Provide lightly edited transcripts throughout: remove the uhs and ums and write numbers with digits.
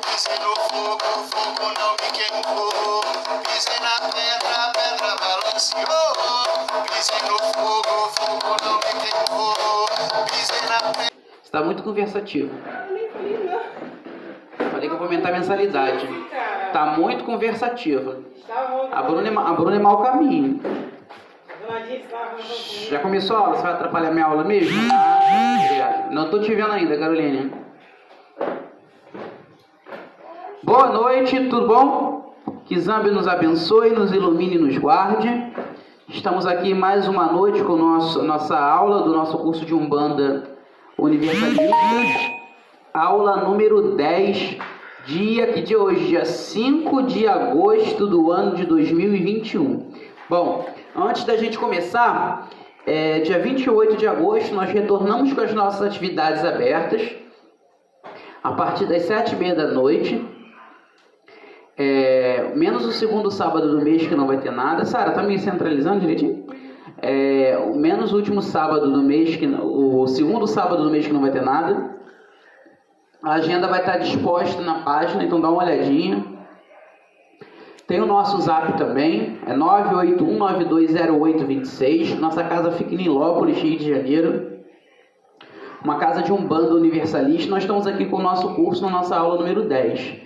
Pisei no fogo, o fogo não me queimou. Pisei na pedra, a pedra balanceou. Pisei no fogo, o fogo não me queimou. Pisei na pedra. Está muito conversativo. Falei que eu vou aumentar a mensalidade. Está muito conversativa. A Bruna é mau caminho. Já começou a aula? Você vai atrapalhar minha aula mesmo? Não estou te vendo ainda, Caroline. Boa noite, tudo bom? Que Zambi nos abençoe, nos ilumine e nos guarde. Estamos aqui mais uma noite com nossa aula do nosso curso de Umbanda Universalista. Aula número 10, dia de hoje, dia 5 de agosto do ano de 2021. Bom, antes da gente começar, dia 28 de agosto, nós retornamos com as nossas atividades abertas, a partir das 7h30 da noite, menos o segundo sábado do mês, que não vai ter nada. Sara, tá me centralizando direitinho? Menos o último sábado do mês, o segundo sábado do mês, que não vai ter nada. A agenda vai estar disposta na página, então dá uma olhadinha. Tem o nosso zap também, é 981920826. Nossa casa fica em Nilópolis, Rio de Janeiro. Uma casa de Umbanda Universalista. Nós estamos aqui com o nosso curso, na nossa aula número 10.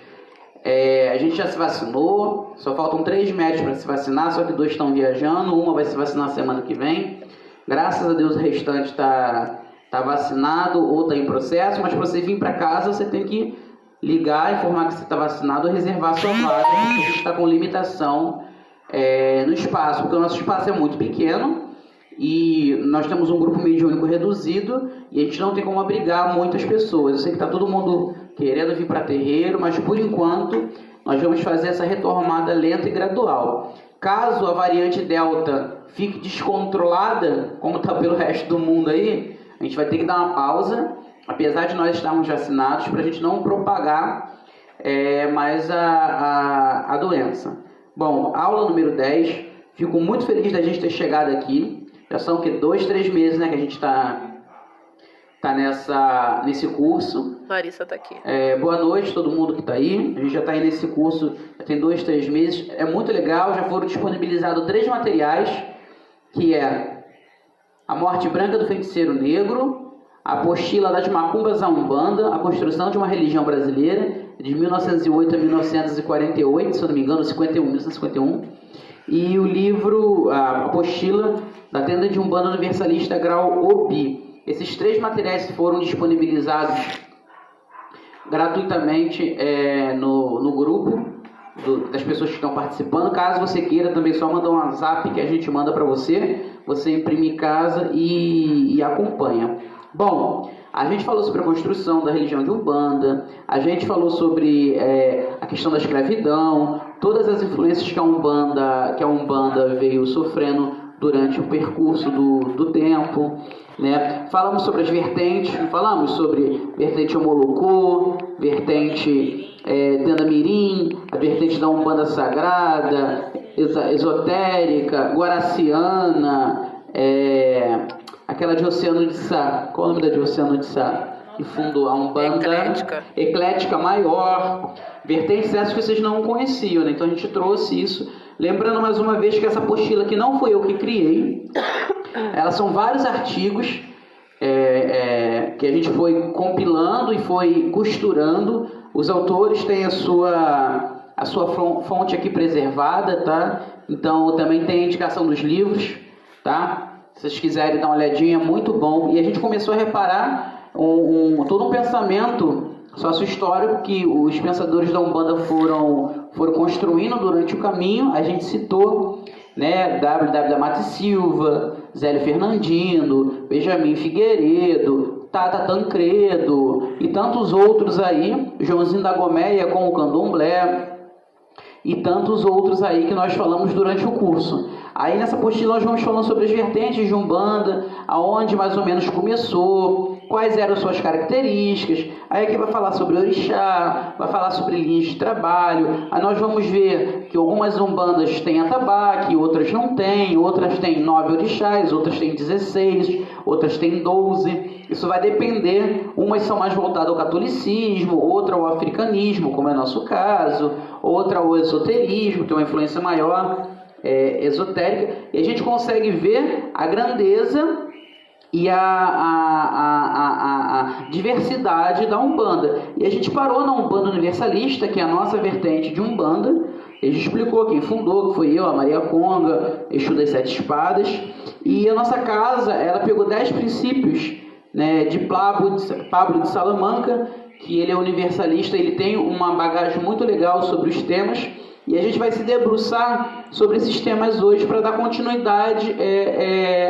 A gente já se vacinou, só faltam 3 médicos para se vacinar, só que 2 estão viajando, uma vai se vacinar semana que vem. Graças a Deus o restante está vacinado ou está em processo, mas para você vir para casa você tem que ligar, informar que você está vacinado ou reservar sua vaga, porque a gente está com limitação no espaço, porque o nosso espaço é muito pequeno e nós temos um grupo mediúnico reduzido e a gente não tem como abrigar muitas pessoas. Eu sei que está todo mundo querendo vir para terreiro, mas por enquanto nós vamos fazer essa retomada lenta e gradual. Caso a variante Delta fique descontrolada, como está pelo resto do mundo aí, a gente vai ter que dar uma pausa, apesar de nós estarmos vacinados, para a gente não propagar mais a doença. Bom, aula número 10, fico muito feliz da gente ter chegado aqui. Já são 2, 3 meses, né, que a gente está nesse curso. Larissa está aqui. Boa noite todo mundo que está aí. A gente já está aí nesse curso, já tem 2, 3 meses. É muito legal, já foram disponibilizados 3 materiais, que é A Morte Branca do Feiticeiro Negro, a Apostila das Macumbas à Umbanda, a Construção de uma Religião Brasileira, de 1908 a 1948, se eu não me engano, 1951, e o livro, a Apostila da Tenda de Umbanda Universalista Grau Obi. Esses 3 materiais foram disponibilizados gratuitamente no grupo das pessoas que estão participando. Caso você queira, também só mandar um WhatsApp que a gente manda para você imprime em casa e acompanha. Bom, a gente falou sobre a construção da religião de Umbanda, a gente falou sobre a questão da escravidão, todas as influências que a Umbanda veio sofrendo durante o percurso do tempo, né? Falamos sobre as vertentes, falamos sobre vertente Omolocô, vertente Tenda Mirim, a vertente da Umbanda Sagrada, esotérica, guaraciana, aquela de Oceano de Sá. Qual é o nome da de Oceano de Sá? Que fundou a Umbanda Eclética Maior. Vertentes essas que vocês não conheciam, né? Então a gente trouxe isso. Lembrando mais uma vez que essa apostila aqui não foi eu que criei. Elas são vários artigos que a gente foi compilando e foi costurando. Os autores têm a sua fonte aqui preservada, tá? Então também tem a indicação dos livros, tá? Se vocês quiserem dar uma olhadinha, é muito bom. E a gente começou a reparar todo um pensamento sócio-histórico que os pensadores da Umbanda foram construindo durante o caminho. A gente citou, né, W. Mata Silva, Zélio Fernandino, Benjamin Figueiredo, Tata Tancredo e tantos outros aí, Joãozinho da Gomeia com o Candomblé e tantos outros aí que nós falamos durante o curso. Aí nessa apostila nós vamos falando sobre as vertentes de Umbanda, aonde mais ou menos começou, quais eram suas características. Aí aqui vai falar sobre orixá, vai falar sobre linhas de trabalho. Aí nós vamos ver que algumas umbandas têm atabaque, outras não têm, outras têm 9 orixás, outras têm 16, outras têm 12. Isso vai depender, umas são mais voltadas ao catolicismo, outra ao africanismo, como é nosso caso, outra ao esoterismo, tem uma influência maior esotérica, e a gente consegue ver a grandeza e a diversidade da Umbanda. E a gente parou na Umbanda Universalista, que é a nossa vertente de Umbanda. Ele explicou quem fundou, que foi eu, a Maria Conga, Exu das Sete Espadas. E a nossa casa, ela pegou 10 princípios, né, de Pablo de Salamanca, que ele é universalista, ele tem uma bagagem muito legal sobre os temas. E a gente vai se debruçar sobre esses temas hoje para dar continuidade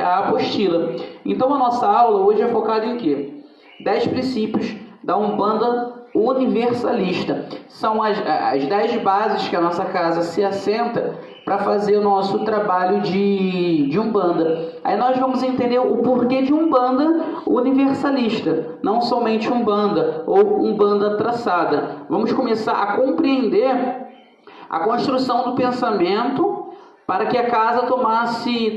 à apostila. Então a nossa aula hoje é focada em quê? 10 princípios da Umbanda Universalista. São as 10 bases que a nossa casa se assenta para fazer o nosso trabalho de Umbanda. Aí nós vamos entender o porquê de Umbanda Universalista, não somente Umbanda ou Umbanda traçada. Vamos começar a compreender a construção do pensamento para que a casa tomasse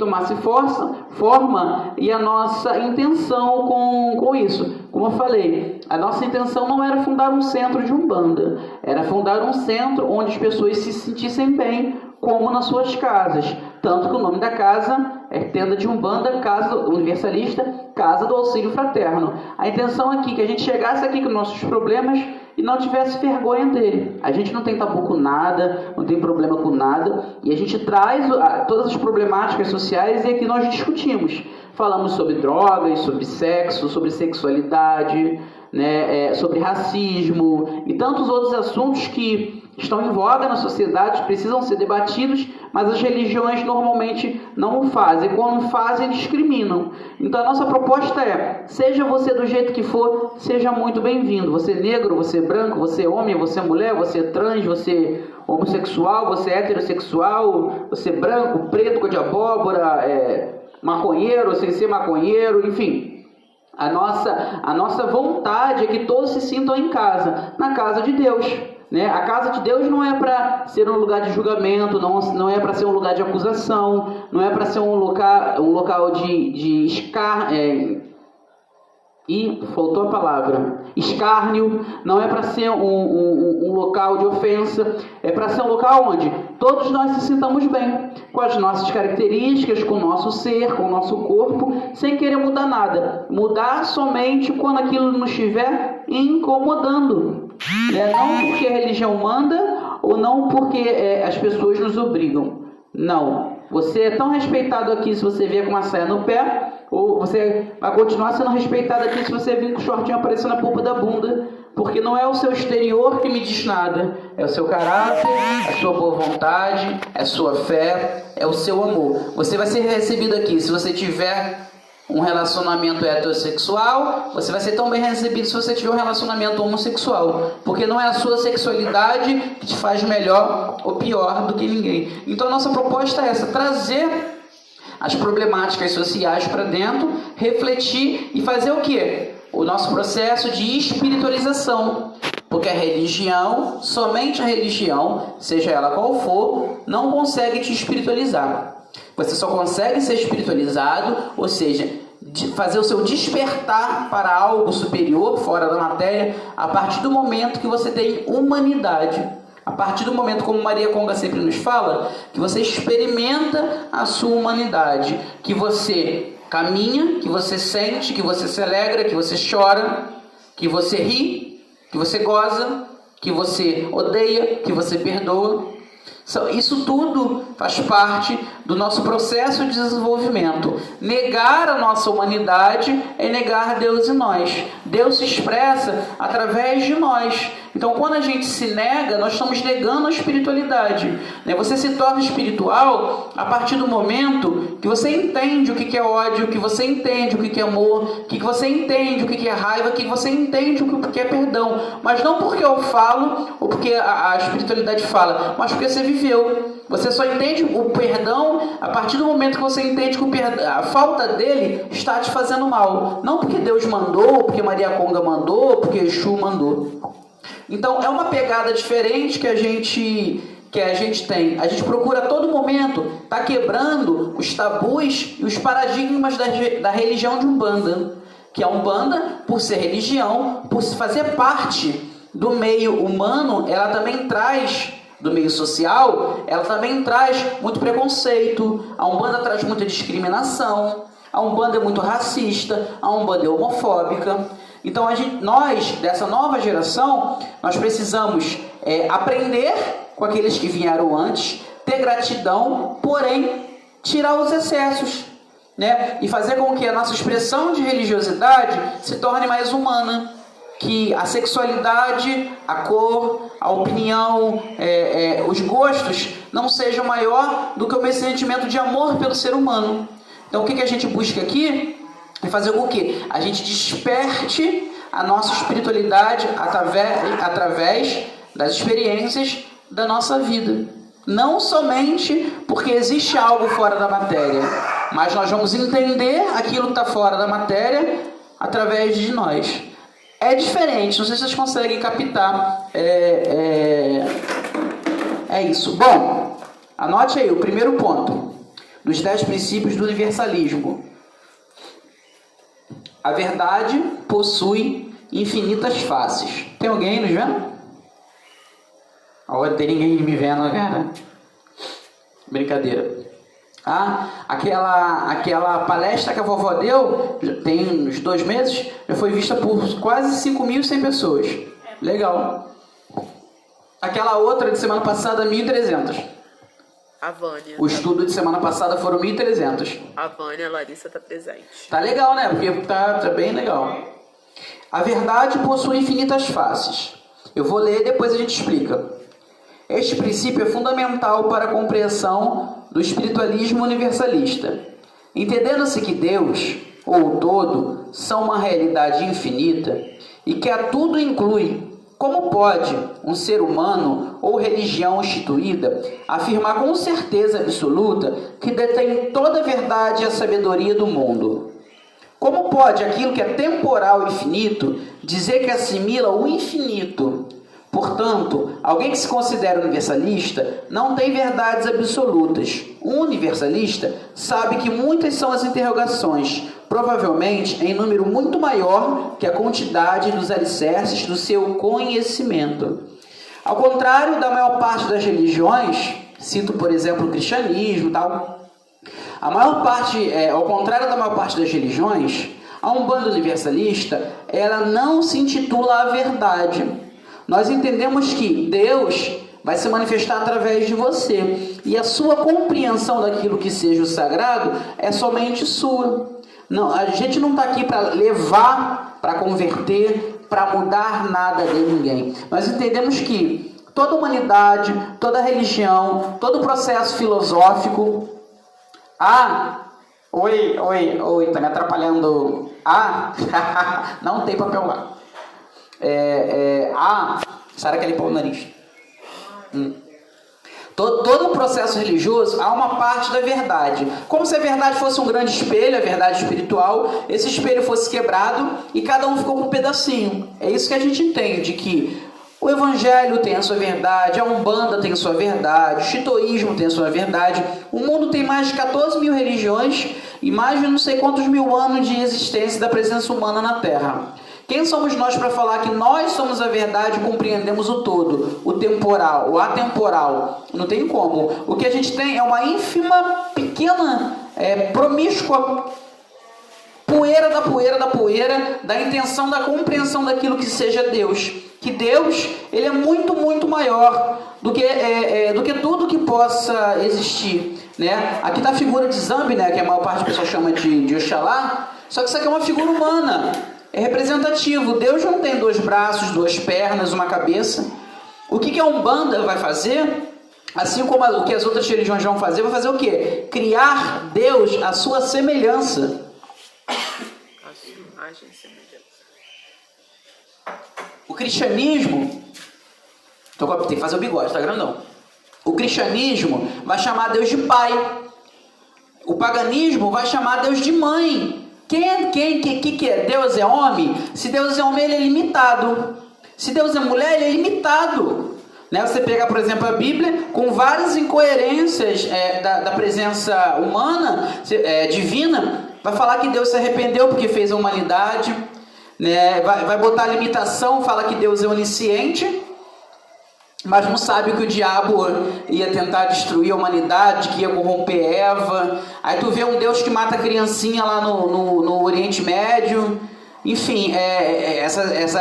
forma e a nossa intenção com isso. Como eu falei, a nossa intenção não era fundar um centro de Umbanda, era fundar um centro onde as pessoas se sentissem bem, como nas suas casas. Tanto que o nome da casa é Tenda de Umbanda, Casa Universalista, Casa do Auxílio Fraterno. A intenção aqui é que a gente chegasse aqui com nossos problemas e não tivesse vergonha dele. A gente não tem tabu com nada, não tem problema com nada, e a gente traz todas as problemáticas sociais e aqui nós discutimos. Falamos sobre drogas, sobre sexo, sobre sexualidade, né, sobre racismo e tantos outros assuntos que estão em voga na sociedade, precisam ser debatidos, mas as religiões normalmente não o fazem. Quando fazem, discriminam. Então a nossa proposta é: seja você do jeito que for, seja muito bem-vindo. Você é negro, você é branco, você é homem, você é mulher, você é trans, você é homossexual, você é heterossexual, você é branco, preto, cor de abóbora, maconheiro, sem ser maconheiro, enfim. A nossa vontade é que todos se sintam em casa, na casa de Deus. Né? A casa de Deus não é para ser um lugar de julgamento, não é para ser um lugar de acusação, não é para ser um local de faltou a palavra, escárnio, não é para ser um local de ofensa, é para ser um local onde todos nós se sintamos bem, com as nossas características, com o nosso ser, com o nosso corpo, sem querer mudar nada. Mudar somente quando aquilo nos estiver incomodando. Não porque a religião manda ou não porque as pessoas nos obrigam. Não. Você é tão respeitado aqui se você vier com uma saia no pé, ou você vai continuar sendo respeitado aqui se você vir com o shortinho aparecendo na polpa da bunda, porque não é o seu exterior que me diz nada, é o seu caráter, a sua boa vontade, é a sua fé, é o seu amor. Você vai ser recebido aqui se você tiver um relacionamento heterossexual, você vai ser tão bem recebido se você tiver um relacionamento homossexual, porque não é a sua sexualidade que te faz melhor ou pior do que ninguém. Então a nossa proposta é essa: trazer as problemáticas sociais para dentro, refletir e fazer o quê? O nosso processo de espiritualização, porque a religião, somente a religião, seja ela qual for, não consegue te espiritualizar. Você só consegue ser espiritualizado, ou seja, fazer o seu despertar para algo superior, fora da matéria, a partir do momento que você tem humanidade. A partir do momento, como Maria Conga sempre nos fala, que você experimenta a sua humanidade, que você caminha, que você sente, que você se alegra, que você chora, que você ri, que você goza, que você odeia, que você perdoa. Isso tudo faz parte do nosso processo de desenvolvimento. Negar a nossa humanidade é negar Deus em nós. Deus se expressa através de nós. Então, quando a gente se nega, nós estamos negando a espiritualidade, né? Você se torna espiritual a partir do momento que você entende o que é ódio, que você entende o que é amor, que você entende o que é raiva, que você entende o que é perdão. Mas não porque eu falo ou porque a espiritualidade fala, mas porque você viveu. Você só entende o perdão a partir do momento que você entende que a falta dele está te fazendo mal. Não porque Deus mandou, porque Maria Conga mandou, porque Exu mandou. Então é uma pegada diferente que a gente tem. A gente procura a todo momento estar quebrando os tabus e os paradigmas da religião de Umbanda. Que a Umbanda, por ser religião, por fazer parte do meio humano, ela também traz, do meio social, ela também traz muito preconceito. A Umbanda traz muita discriminação. A Umbanda é muito racista. A Umbanda é homofóbica. Então, nós, dessa nova geração, nós precisamos aprender com aqueles que vieram antes, ter gratidão, porém, tirar os excessos, né? E fazer com que a nossa expressão de religiosidade se torne mais humana. Que a sexualidade, a cor, a opinião, os gostos não sejam maior do que o meu sentimento de amor pelo ser humano. Então, o que a gente busca aqui é fazer com que a gente desperte a nossa espiritualidade através das experiências da nossa vida. Não somente porque existe algo fora da matéria, mas nós vamos entender aquilo que está fora da matéria através de nós. É diferente, não sei se vocês conseguem captar. É isso. Bom, anote aí o primeiro ponto dos 10 princípios do universalismo. A verdade possui infinitas faces. Tem alguém nos vendo? Agora não tem ninguém me vendo, cara. Brincadeira. Aquela palestra que a vovó deu, tem uns 2 meses, já foi vista por quase 5.100 pessoas. Legal. Aquela outra de semana passada, 1.300. A Vânia. O estudo de semana passada foram 1.300. A Vânia, a Larissa tá presente. Tá legal, né? Porque tá bem legal. A verdade possui infinitas faces. Eu vou ler e depois a gente explica. Este princípio é fundamental para a compreensão do espiritualismo universalista. Entendendo-se que Deus, ou o todo, são uma realidade infinita e que a tudo inclui, como pode um ser humano ou religião instituída afirmar com certeza absoluta que detém toda a verdade e a sabedoria do mundo? Como pode aquilo que é temporal e finito dizer que assimila o infinito? Portanto, alguém que se considera universalista não tem verdades absolutas. Um universalista sabe que muitas são as interrogações, provavelmente em número muito maior que a quantidade dos alicerces do seu conhecimento. Ao contrário da maior parte das religiões, cito por exemplo o cristianismo e tal, ao contrário da maior parte das religiões, a Umbanda universalista, ela não se intitula a verdade. Nós entendemos que Deus vai se manifestar através de você. E a sua compreensão daquilo que seja o sagrado é somente sua. Não, a gente não está aqui para levar, para converter, para mudar nada de ninguém. Nós entendemos que toda humanidade, toda religião, todo processo filosófico... Oi, tá me atrapalhando. Não tem papel lá. Sara quer limpar o nariz. Todo o processo religioso há uma parte da verdade. Como se a verdade fosse um grande espelho, a verdade espiritual, esse espelho fosse quebrado e cada um ficou com um pedacinho. É isso que a gente entende, que o Evangelho tem a sua verdade, a Umbanda tem a sua verdade, o Shintoísmo tem a sua verdade. O mundo tem mais de 14.000 religiões e mais de não sei quantos mil anos de existência da presença humana na Terra. Quem somos nós para falar que nós somos a verdade e compreendemos o todo, o temporal, o atemporal? Não tem como. O que a gente tem é uma ínfima, pequena, promíscua poeira da intenção da compreensão daquilo que seja Deus. Que Deus, ele é muito, muito maior do que tudo que possa existir, né? Aqui está a figura de Zambi, né? Que a maior parte das pessoas chama de Oxalá, só que isso aqui é uma figura humana. É representativo. Deus não tem 2 braços, 2 pernas, uma cabeça. O que a Umbanda vai fazer, assim como o que as outras religiões vão fazer, vai fazer o quê? Criar Deus à sua semelhança. A sua imagem e semelhança. O cristianismo... tem que fazer o bigode, tá grandão. O cristianismo vai chamar Deus de pai. O paganismo vai chamar Deus de mãe. Que é? Deus é homem? Se Deus é homem, ele é limitado. Se Deus é mulher, ele é limitado. Né? Você pega, por exemplo, a Bíblia, com várias incoerências da presença humana, divina, vai falar que Deus se arrependeu porque fez a humanidade. Né? Vai botar limitação, fala que Deus é onisciente, mas não sabe que o diabo ia tentar destruir a humanidade, que ia corromper Eva. Aí tu vê um Deus que mata a criancinha lá no Oriente Médio. Enfim, essas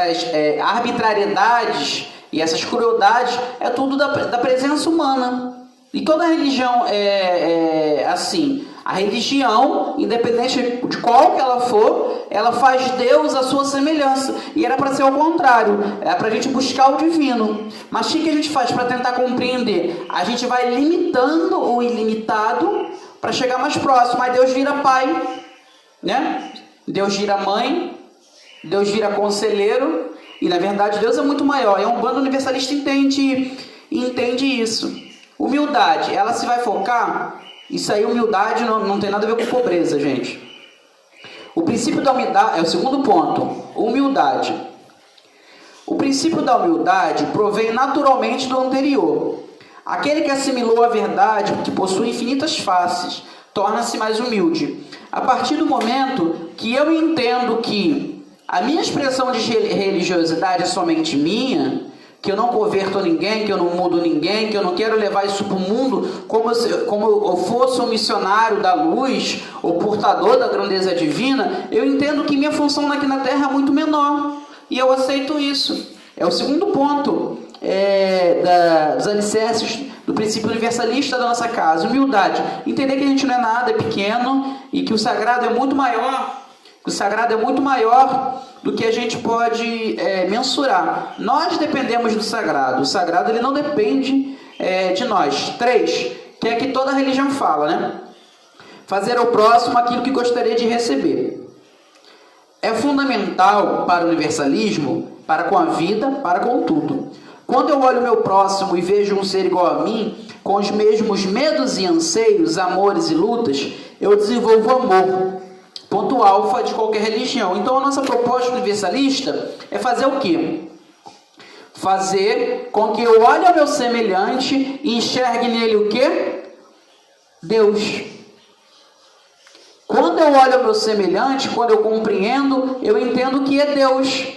arbitrariedades e essas crueldades é tudo da presença humana. E toda religião é assim. A religião, independente de qual que ela for, ela faz Deus à sua semelhança. E era para ser o contrário. É para a gente buscar o divino. Mas o que a gente faz para tentar compreender? A gente vai limitando o ilimitado para chegar mais próximo. Aí Deus vira pai, né? Deus vira mãe, Deus vira conselheiro. E na verdade Deus é muito maior. E a Umbanda universalista entende isso. Humildade, ela se vai focar... Isso aí, humildade, não tem nada a ver com pobreza, gente. O princípio da humildade é o segundo ponto. Humildade. O princípio da humildade provém naturalmente do anterior. Aquele que assimilou a verdade, que possui infinitas faces, torna-se mais humilde. A partir do momento que eu entendo que a minha expressão de religiosidade é somente minha, que eu não converto ninguém, que eu não mudo ninguém, que eu não quero levar isso para o mundo como eu fosse um missionário da luz, ou portador da grandeza divina, eu entendo que minha função aqui na Terra é muito menor. E eu aceito isso. É o segundo ponto dos alicerces do princípio universalista da nossa casa. Humildade. Entender que a gente não é nada, é pequeno, e que o sagrado é muito maior. O sagrado é muito maior do que a gente pode mensurar. Nós dependemos do sagrado. O sagrado ele não depende de nós. 3, que é que toda religião fala, né? Fazer ao próximo aquilo que gostaria de receber. É fundamental para o universalismo, para com a vida, para com tudo. Quando eu olho o meu próximo e vejo um ser igual a mim, com os mesmos medos e anseios, amores e lutas, eu desenvolvo amor. Ponto alfa de qualquer religião. Então a nossa proposta universalista é fazer o quê? Fazer com que eu olhe ao meu semelhante e enxergue nele o quê? Deus. Quando eu olho ao meu semelhante, quando eu compreendo, eu entendo que é Deus.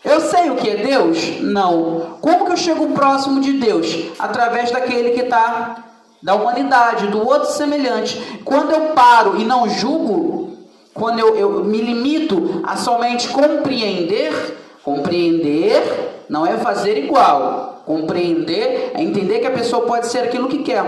Eu sei o que é Deus? Não. Como que eu chego próximo de Deus? Através daquele que está da humanidade, do outro semelhante. Quando eu paro e não julgo, quando eu me limito a somente compreender não é fazer igual. Compreender é entender que a pessoa pode ser aquilo que quer.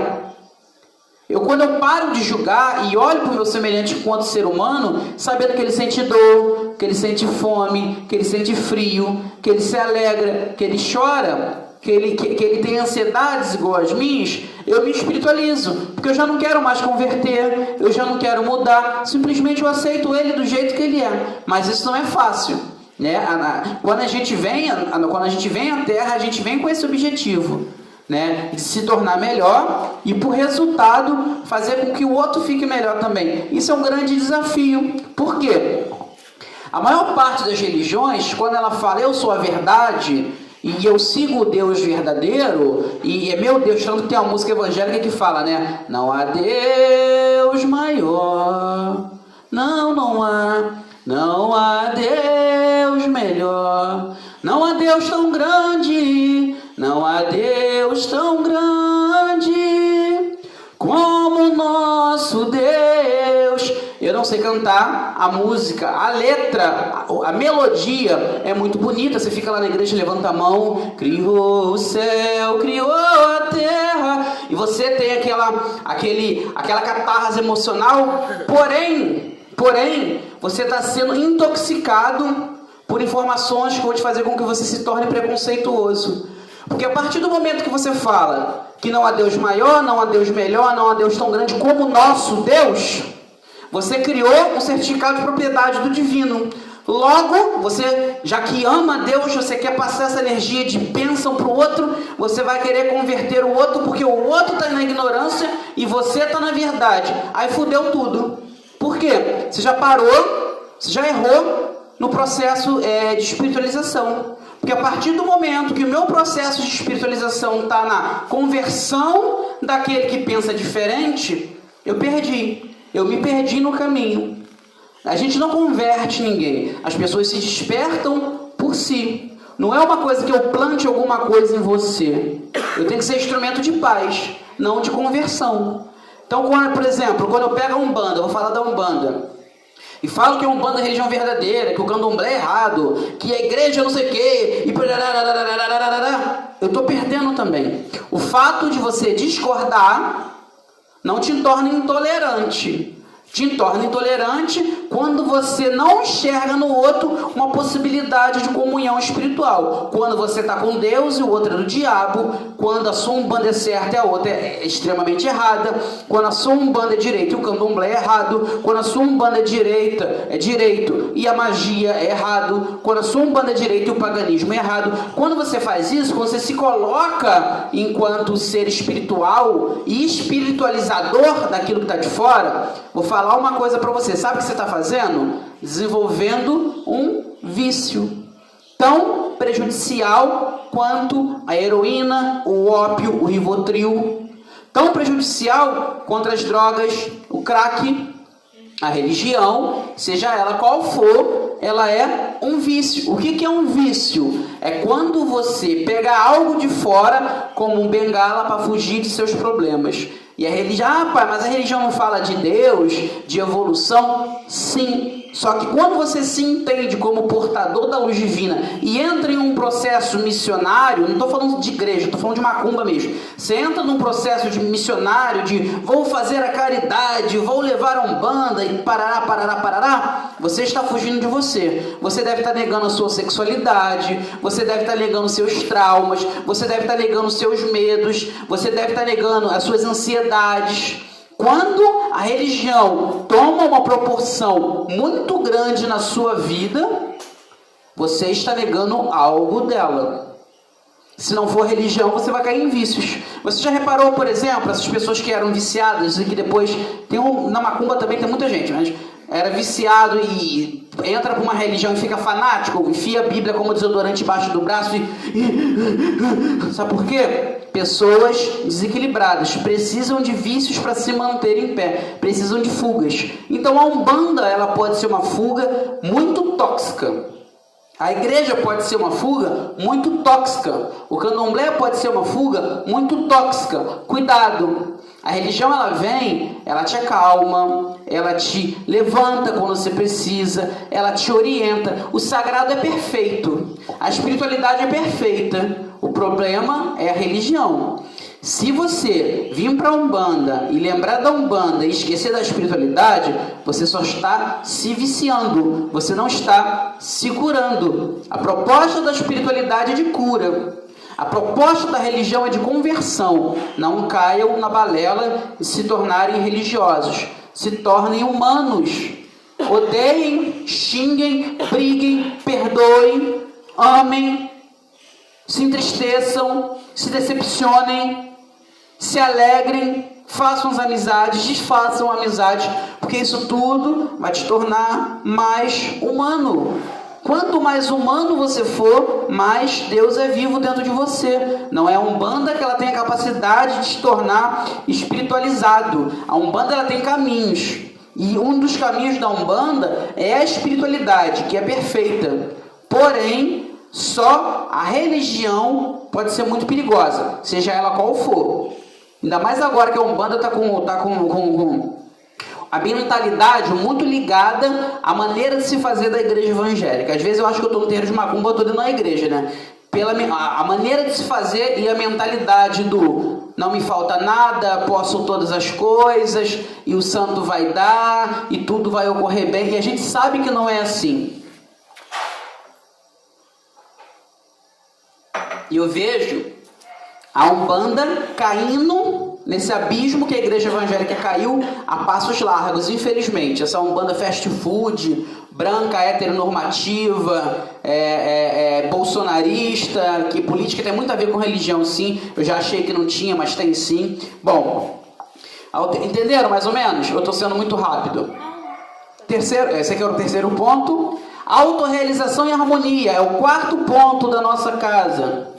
Quando eu paro de julgar e olho para o meu semelhante enquanto ser humano, sabendo que ele sente dor, que ele sente fome, que ele sente frio, que ele se alegra, que ele chora, que ele tem ansiedades igual às minhas, eu me espiritualizo, porque eu já não quero mais converter, eu já não quero mudar, simplesmente eu aceito ele do jeito que ele é. Mas isso não é fácil, né? Quando a gente vem à Terra, a gente vem com esse objetivo, né? De se tornar melhor e, por resultado, fazer com que o outro fique melhor também. Isso é um grande desafio. Por quê? A maior parte das religiões, quando ela fala eu sou a verdade e eu sigo o Deus verdadeiro, e é meu Deus, tanto que tem uma música evangélica que fala, né? Não há Deus maior, não há Deus melhor, não há Deus tão grande, não há Deus tão grande como nosso Deus. Eu não sei cantar a música, a letra, a melodia é muito bonita. Você fica lá na igreja, levanta a mão, criou o céu, criou a terra, e você tem aquela catarse emocional, porém, você está sendo intoxicado por informações que vão te fazer com que você se torne preconceituoso. Porque a partir do momento que você fala que não há Deus maior, não há Deus melhor, não há Deus tão grande como o nosso Deus, você criou um certificado de propriedade do divino. Logo, você, já que ama Deus, você quer passar essa energia de bênção para o outro, você vai querer converter o outro, porque o outro está na ignorância e você está na verdade. Aí fudeu tudo. Por quê? Você já parou, você já errou no processo de espiritualização. Porque a partir do momento que o meu processo de espiritualização está na conversão daquele que pensa diferente, eu me perdi no caminho. A gente não converte ninguém, as pessoas se despertam por si. Não é uma coisa que eu plante alguma coisa em você. Eu tenho que ser instrumento de paz, não de conversão. Então, por exemplo, quando eu pego a Umbanda, eu vou falar da Umbanda, e falo que a Umbanda é religião verdadeira, que o candomblé é errado, que a igreja não sei o quê, e eu estou perdendo também. O fato de você discordar não te torna intolerante. Te torna intolerante quando você não enxerga no outro uma possibilidade de comunhão espiritual. Quando você está com Deus e o outro é do diabo, quando a sua Umbanda é certa e a outra é extremamente errada, quando a sua Umbanda é direita e o candomblé é errado, quando a sua Umbanda é direita, é direito e a magia é errado, quando a sua Umbanda é direita e o paganismo é errado. Quando você faz isso, quando você se coloca enquanto ser espiritual e espiritualizador daquilo que está de fora, vou falar uma coisa para você. Sabe o que você está fazendo? Desenvolvendo um vício tão prejudicial quanto a heroína, o ópio, o Rivotril. Tão prejudicial quanto as drogas, o crack, a religião, seja ela qual for, ela é um vício. O que é um vício? É quando você pega algo de fora como um bengala para fugir de seus problemas. E a religião, pai, mas a religião não fala de Deus, de evolução? Sim. Só que quando você se entende como portador da luz divina e entra em um processo missionário, não estou falando de igreja, estou falando de macumba mesmo. Você entra num processo de missionário, de vou fazer a caridade, vou levar a Umbanda e parará, você está fugindo de você. Você deve estar negando a sua sexualidade, você deve estar negando seus traumas, você deve estar negando seus medos, você deve estar negando as suas ansiedades. Quando a religião toma uma proporção muito grande na sua vida, você está negando algo dela. Se não for religião, você vai cair em vícios. Você já reparou, por exemplo, essas pessoas que eram viciadas e que depois... na macumba também tem muita gente, mas era viciado e entra para uma religião e fica fanático, enfia a Bíblia como desodorante embaixo do braço e... Sabe por quê? Pessoas desequilibradas precisam de vícios para se manter em pé, precisam de fugas. Então a Umbanda, ela pode ser uma fuga muito tóxica. A igreja pode ser uma fuga muito tóxica. O candomblé pode ser uma fuga muito tóxica. Cuidado. A religião, ela vem, ela te acalma, ela te levanta quando você precisa, ela te orienta. O sagrado é perfeito. A espiritualidade é perfeita. O problema é a religião. Se você vir para a Umbanda e lembrar da Umbanda e esquecer da espiritualidade, você só está se viciando, você não está se curando. A proposta da espiritualidade é de cura. A proposta da religião é de conversão. Não caiam na balela de se tornarem religiosos. Se tornem humanos. Odeiem, xinguem, briguem, perdoem, amem, se entristeçam, se decepcionem, se alegrem, façam as amizades, desfaçam amizades, porque isso tudo vai te tornar mais humano. Quanto mais humano você for, mais Deus é vivo dentro de você. Não é a Umbanda que ela tem a capacidade de te tornar espiritualizado. A Umbanda, ela tem caminhos. E um dos caminhos da Umbanda é a espiritualidade, que é perfeita. Porém, só a religião pode ser muito perigosa, seja ela qual for. Ainda mais agora que a Umbanda está com a mentalidade muito ligada à maneira de se fazer da igreja evangélica. Às vezes eu acho que eu estou no terreiro de macumba, eu estou dentro da igreja, né? A maneira de se fazer e a mentalidade do não me falta nada, posso todas as coisas, e o santo vai dar, e tudo vai ocorrer bem. E a gente sabe que não é assim. eu vejo a Umbanda caindo nesse abismo que a igreja evangélica caiu a passos largos, infelizmente. Essa Umbanda fast food, branca, heteronormativa, bolsonarista, que política tem muito a ver com religião, sim. Eu já achei que não tinha, mas tem sim. Bom, entenderam mais ou menos? Eu estou sendo muito rápido. Esse aqui é o terceiro ponto. Autorrealização e harmonia é o quarto ponto da nossa casa.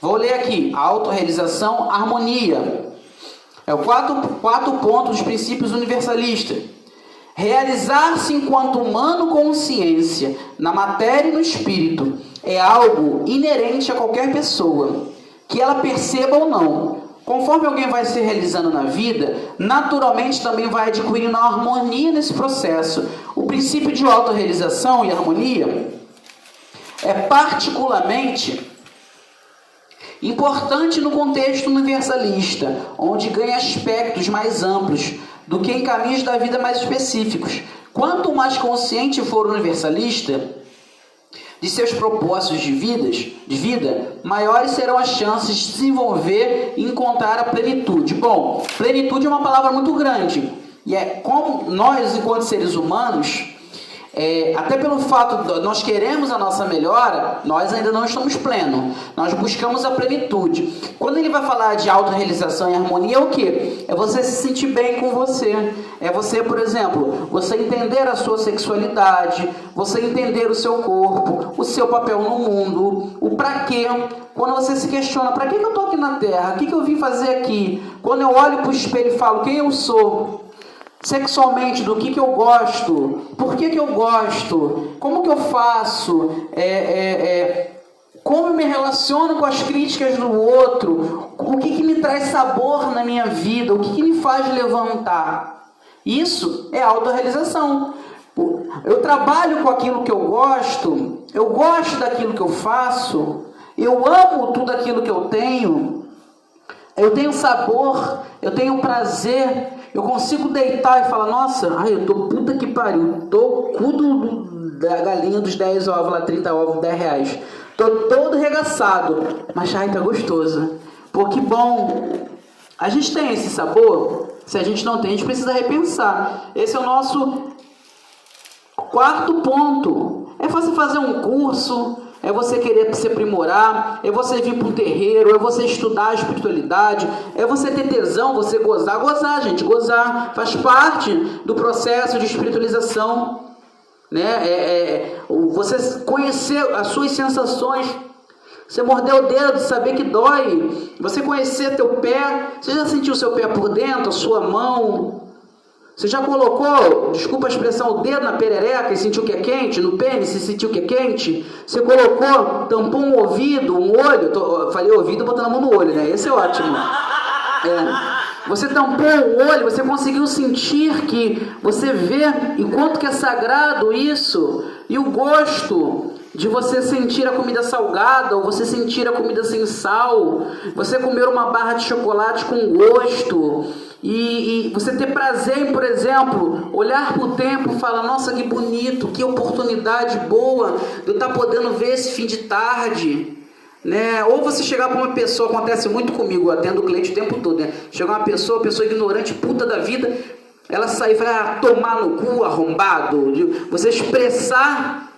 Vou ler aqui. Autorrealização, harmonia. É o quarto ponto dos princípios universalistas. Realizar-se enquanto humano consciência, na matéria e no espírito, é algo inerente a qualquer pessoa, que ela perceba ou não. Conforme alguém vai se realizando na vida, naturalmente também vai adquirindo uma harmonia nesse processo. O princípio de autorrealização e harmonia é particularmente importante no contexto universalista, onde ganha aspectos mais amplos do que em caminhos da vida mais específicos. Quanto mais consciente for o universalista de seus propósitos de vida, maiores serão as chances de se desenvolver e encontrar a plenitude. Bom, plenitude é uma palavra muito grande, e é como nós, enquanto seres humanos, até pelo fato de nós queremos a nossa melhora, nós ainda não estamos plenos. Nós buscamos a plenitude. Quando ele vai falar de autorrealização e harmonia, é o quê? É você se sentir bem com você. É você, por exemplo, você entender a sua sexualidade, você entender o seu corpo, o seu papel no mundo, o pra quê. Quando você se questiona, pra que eu estou aqui na Terra? O que eu vim fazer aqui? Quando eu olho para o espelho e falo, quem eu sou? Sexualmente, do que eu gosto, por que eu gosto, como que eu faço, como eu me relaciono com as críticas do outro, o que me traz sabor na minha vida, o que me faz levantar. Isso é autorrealização. Eu trabalho com aquilo que eu gosto daquilo que eu faço, eu amo tudo aquilo que eu tenho sabor, eu tenho prazer, eu consigo deitar e falar, nossa, eu tô puta que pariu, tô cu da galinha dos 10 ovos lá, 30 ovos, 10 reais. Tô todo regaçado, mas tá gostoso. Pô, que bom. A gente tem esse sabor? Se a gente não tem, a gente precisa repensar. Esse é o nosso quarto ponto. É você fazer um curso, é você querer se aprimorar, é você vir para um terreiro, é você estudar a espiritualidade, é você ter tesão, você gozar, gente, gozar faz parte do processo de espiritualização, né? Você conhecer as suas sensações, você morder o dedo, saber que dói, você conhecer teu pé, você já sentiu o seu pé por dentro, a sua mão? Você já colocou, desculpa a expressão, o dedo na perereca e sentiu que é quente? No pênis e sentiu que é quente? Você colocou, tampou um ouvido, um olho? Falei ouvido botando a mão no olho, né? Esse é ótimo. Você tampou o olho, você conseguiu sentir que você vê enquanto que é sagrado isso. E o gosto de você sentir a comida salgada ou você sentir a comida sem sal. Você comer uma barra de chocolate com gosto. E você ter prazer em, por exemplo, olhar para o tempo e falar, nossa, que bonito, que oportunidade boa de eu estar podendo ver esse fim de tarde, né? Ou você chegar para uma pessoa, acontece muito comigo, eu atendo o cliente o tempo todo, né? Chegar uma pessoa ignorante, puta da vida, ela sair e falar, tomar no cu, arrombado, você expressar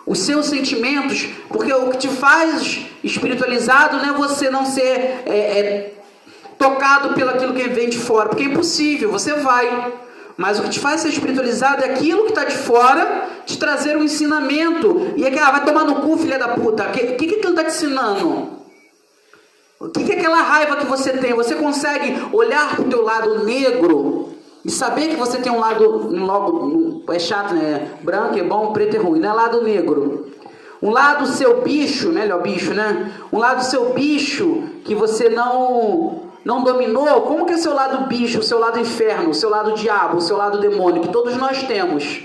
os seus sentimentos, porque o que te faz espiritualizado não é você não ser tocado pelo aquilo que vem de fora, porque é impossível, você vai, mas o que te faz ser espiritualizado é aquilo que está de fora te trazer um ensinamento, e é que, vai tomar no cu, filha da puta, o que aquilo está te ensinando? O que é aquela raiva que você tem? Você consegue olhar para o teu lado negro e saber que você tem um lado, é chato, né? Branco é bom, preto é ruim, não é lado negro. Um lado seu bicho, melhor bicho, né? Um lado seu bicho que você não dominou. Como que é o seu lado bicho, o seu lado inferno, o seu lado diabo, o seu lado demônio, que todos nós temos?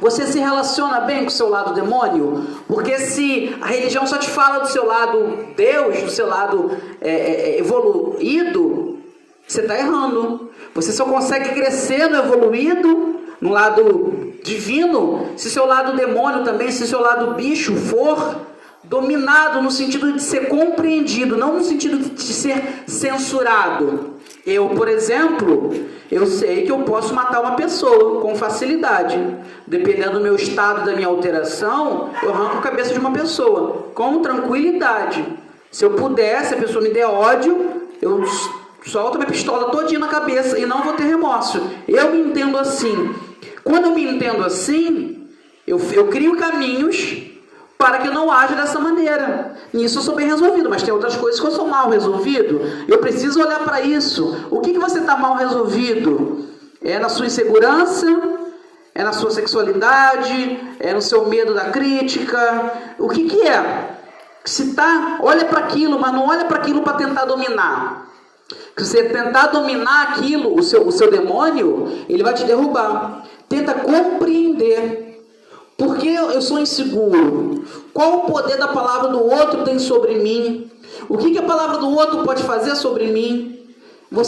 Você se relaciona bem com o seu lado demônio? Porque se a religião só te fala do seu lado Deus, do seu lado evoluído, você está errando. Você só consegue crescer no evoluído, no lado divino, se seu lado demônio também, se seu lado bicho for Dominado no sentido de ser compreendido, não no sentido de ser censurado. Eu, por exemplo, eu sei que eu posso matar uma pessoa com facilidade. Dependendo do meu estado, da minha alteração, eu arranco a cabeça de uma pessoa com tranquilidade. Se eu puder, se a pessoa me der ódio, eu solto minha pistola todinha na cabeça e não vou ter remorso. Eu me entendo assim. Quando eu me entendo assim, eu crio caminhos para que eu não haja dessa maneira. Nisso eu sou bem resolvido, mas tem outras coisas que eu sou mal resolvido. Eu preciso olhar para isso. O que você está mal resolvido? É na sua insegurança? É na sua sexualidade? É no seu medo da crítica? O que é? Se tá, olha para aquilo, mas não olha para aquilo para tentar dominar. Se você tentar dominar aquilo, o seu demônio, ele vai te derrubar. Tenta compreender. Por que eu sou inseguro? Qual o poder da palavra do outro tem sobre mim? O que a palavra do outro pode fazer sobre mim?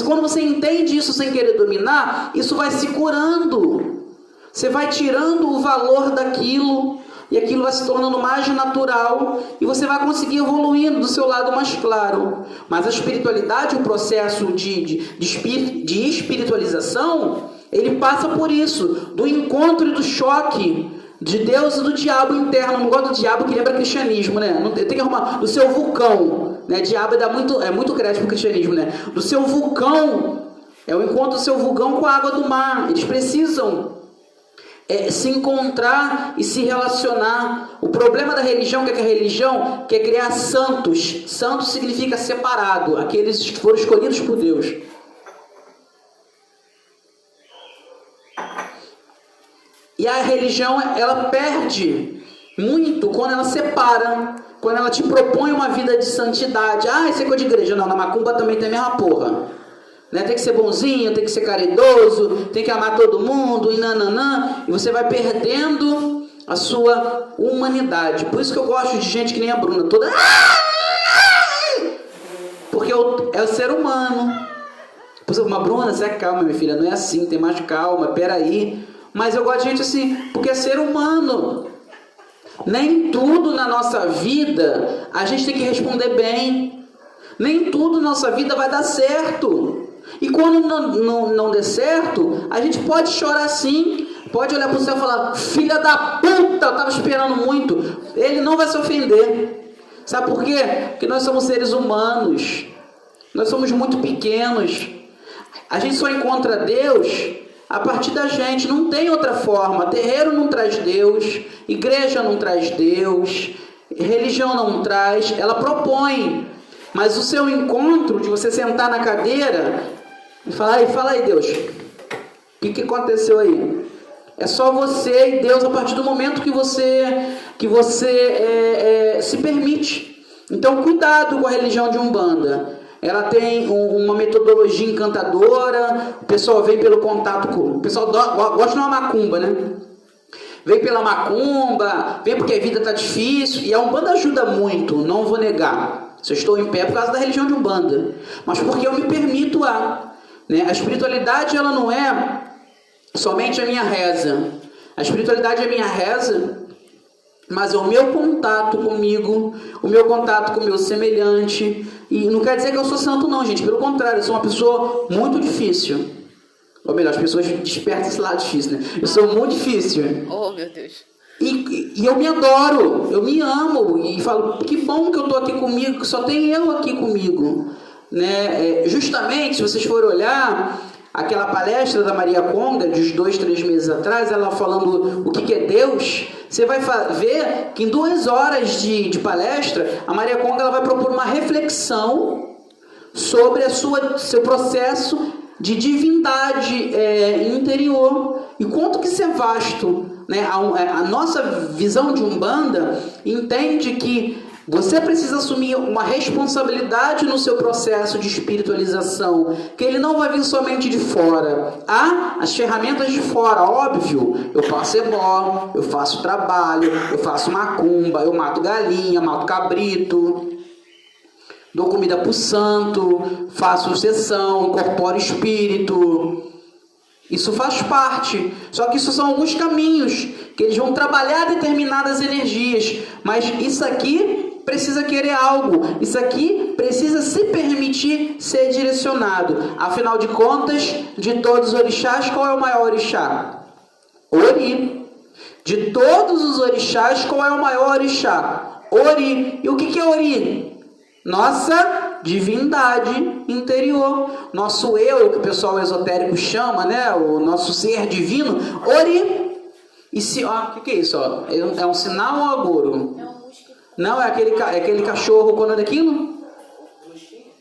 Quando você entende isso sem querer dominar, isso vai se curando. Você vai tirando o valor daquilo, e aquilo vai se tornando mais natural, e você vai conseguir evoluindo do seu lado mais claro. Mas a espiritualidade, o processo de espiritualização, ele passa por isso, do encontro e do choque de Deus e do diabo interno. Não gosto do diabo que lembra cristianismo, né? Não tem que arrumar do seu vulcão, né? Diabo é muito crédito pro cristianismo, né? Do seu vulcão, é o encontro do seu vulcão com a água do mar. Eles precisam se encontrar e se relacionar. O problema da religião, que a religião quer criar santos. Santo significa separado, aqueles que foram escolhidos por Deus. E a religião, ela perde muito quando ela separa, quando ela te propõe uma vida de santidade. Ah, isso é coisa de igreja. Não, na macumba também tem a mesma porra. Né? Tem que ser bonzinho, tem que ser caridoso, tem que amar todo mundo, e nananã. E você vai perdendo a sua humanidade. Por isso que eu gosto de gente que nem a Bruna, toda... Porque é o ser humano. Por exemplo, uma Bruna, você calma, minha filha, não é assim, tem mais calma, peraí. Mas eu gosto de gente assim, porque é ser humano. Nem tudo na nossa vida a gente tem que responder bem. Nem tudo na nossa vida vai dar certo. E quando não der certo, a gente pode chorar sim. Pode olhar para o céu e falar: filha da puta, eu estava esperando muito. Ele não vai se ofender. Sabe por quê? Porque nós somos seres humanos. Nós somos muito pequenos. A gente só encontra Deus a partir da gente, não tem outra forma. Terreiro não traz Deus, igreja não traz Deus, religião não traz, ela propõe. Mas o seu encontro, de você sentar na cadeira e falar: fala aí, Deus, o que aconteceu aí? É só você e Deus a partir do momento que você se permite. Então, cuidado com a religião de Umbanda. Ela tem uma metodologia encantadora. O pessoal vem pelo contato com... O pessoal gosta de uma macumba, né? Vem pela macumba, vem porque a vida está difícil. E a Umbanda ajuda muito, não vou negar. Se eu estou em pé por causa da religião de Umbanda. Mas porque eu me permito né? A espiritualidade, ela não é somente a minha reza. A espiritualidade é a minha reza, mas é o meu contato comigo, o meu contato com o meu semelhante. E não quer dizer que eu sou santo não, gente. Pelo contrário, eu sou uma pessoa muito difícil. Ou melhor, as pessoas despertam esse lado difícil, né? Eu sou muito difícil. Oh, meu Deus. E eu me adoro, eu me amo. E falo: que bom que eu estou aqui comigo, que só tem eu aqui comigo. Né? Justamente, se vocês forem olhar aquela palestra da Maria Conga, de 2, 3 meses atrás, ela falando o que é Deus, você vai ver que em 2 horas de palestra, a Maria Conga ela vai propor uma reflexão sobre seu processo de divindade interior. E quanto que isso é vasto, né? A nossa visão de Umbanda entende que você precisa assumir uma responsabilidade no seu processo de espiritualização, que ele não vai vir somente de fora. Há as ferramentas de fora, óbvio. Eu faço ebó, eu faço trabalho, eu faço macumba, eu mato galinha, mato cabrito, dou comida para o santo, faço sessão, incorporo espírito. Isso faz parte. Só que isso são alguns caminhos que eles vão trabalhar determinadas energias. Mas isso aqui precisa querer algo. Isso aqui precisa se permitir ser direcionado. Afinal de contas, de todos os orixás, qual é o maior orixá? Ori. De todos os orixás, qual é o maior orixá? Ori. E o que é Ori? Nossa divindade interior, nosso eu, que o pessoal esotérico chama, né? O nosso ser divino, Ori. E se, ó, o que é isso? Ó? É um sinal ou agouro? Não, é aquele cachorro, quando é daquilo?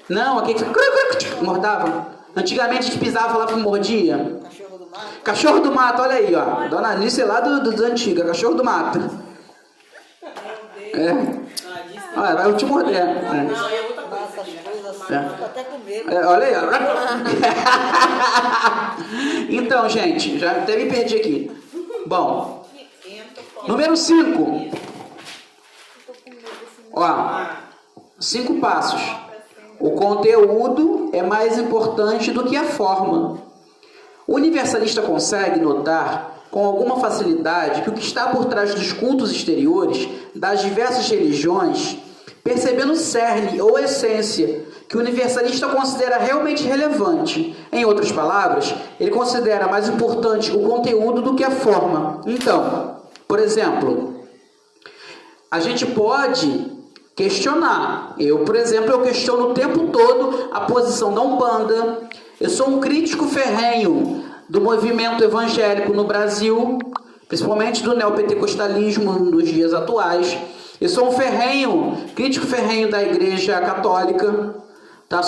Não, aquele que mordava. Antigamente a gente pisava lá e mordia. Cachorro do mato. Cachorro do mato, olha aí, ó. Dona Alice é lá do antiga, cachorro do mato. É. Olha, vai te morder. Não, eu vou essas coisas assim, eu tô até com medo. Olha aí, ó. Então, gente, já até me perdi aqui. Bom, número 5. Ó, 5 passos. O conteúdo é mais importante do que a forma. O universalista consegue notar com alguma facilidade que o que está por trás dos cultos exteriores das diversas religiões, percebendo o cerne ou essência que o universalista considera realmente relevante. Em outras palavras, ele considera mais importante o conteúdo do que a forma. Então, por exemplo, a gente pode questionar. Por exemplo, eu questiono o tempo todo a posição da Umbanda. Eu sou um crítico ferrenho do movimento evangélico no Brasil, principalmente do neopentecostalismo nos dias atuais. Eu sou um crítico ferrenho da Igreja Católica. Tá?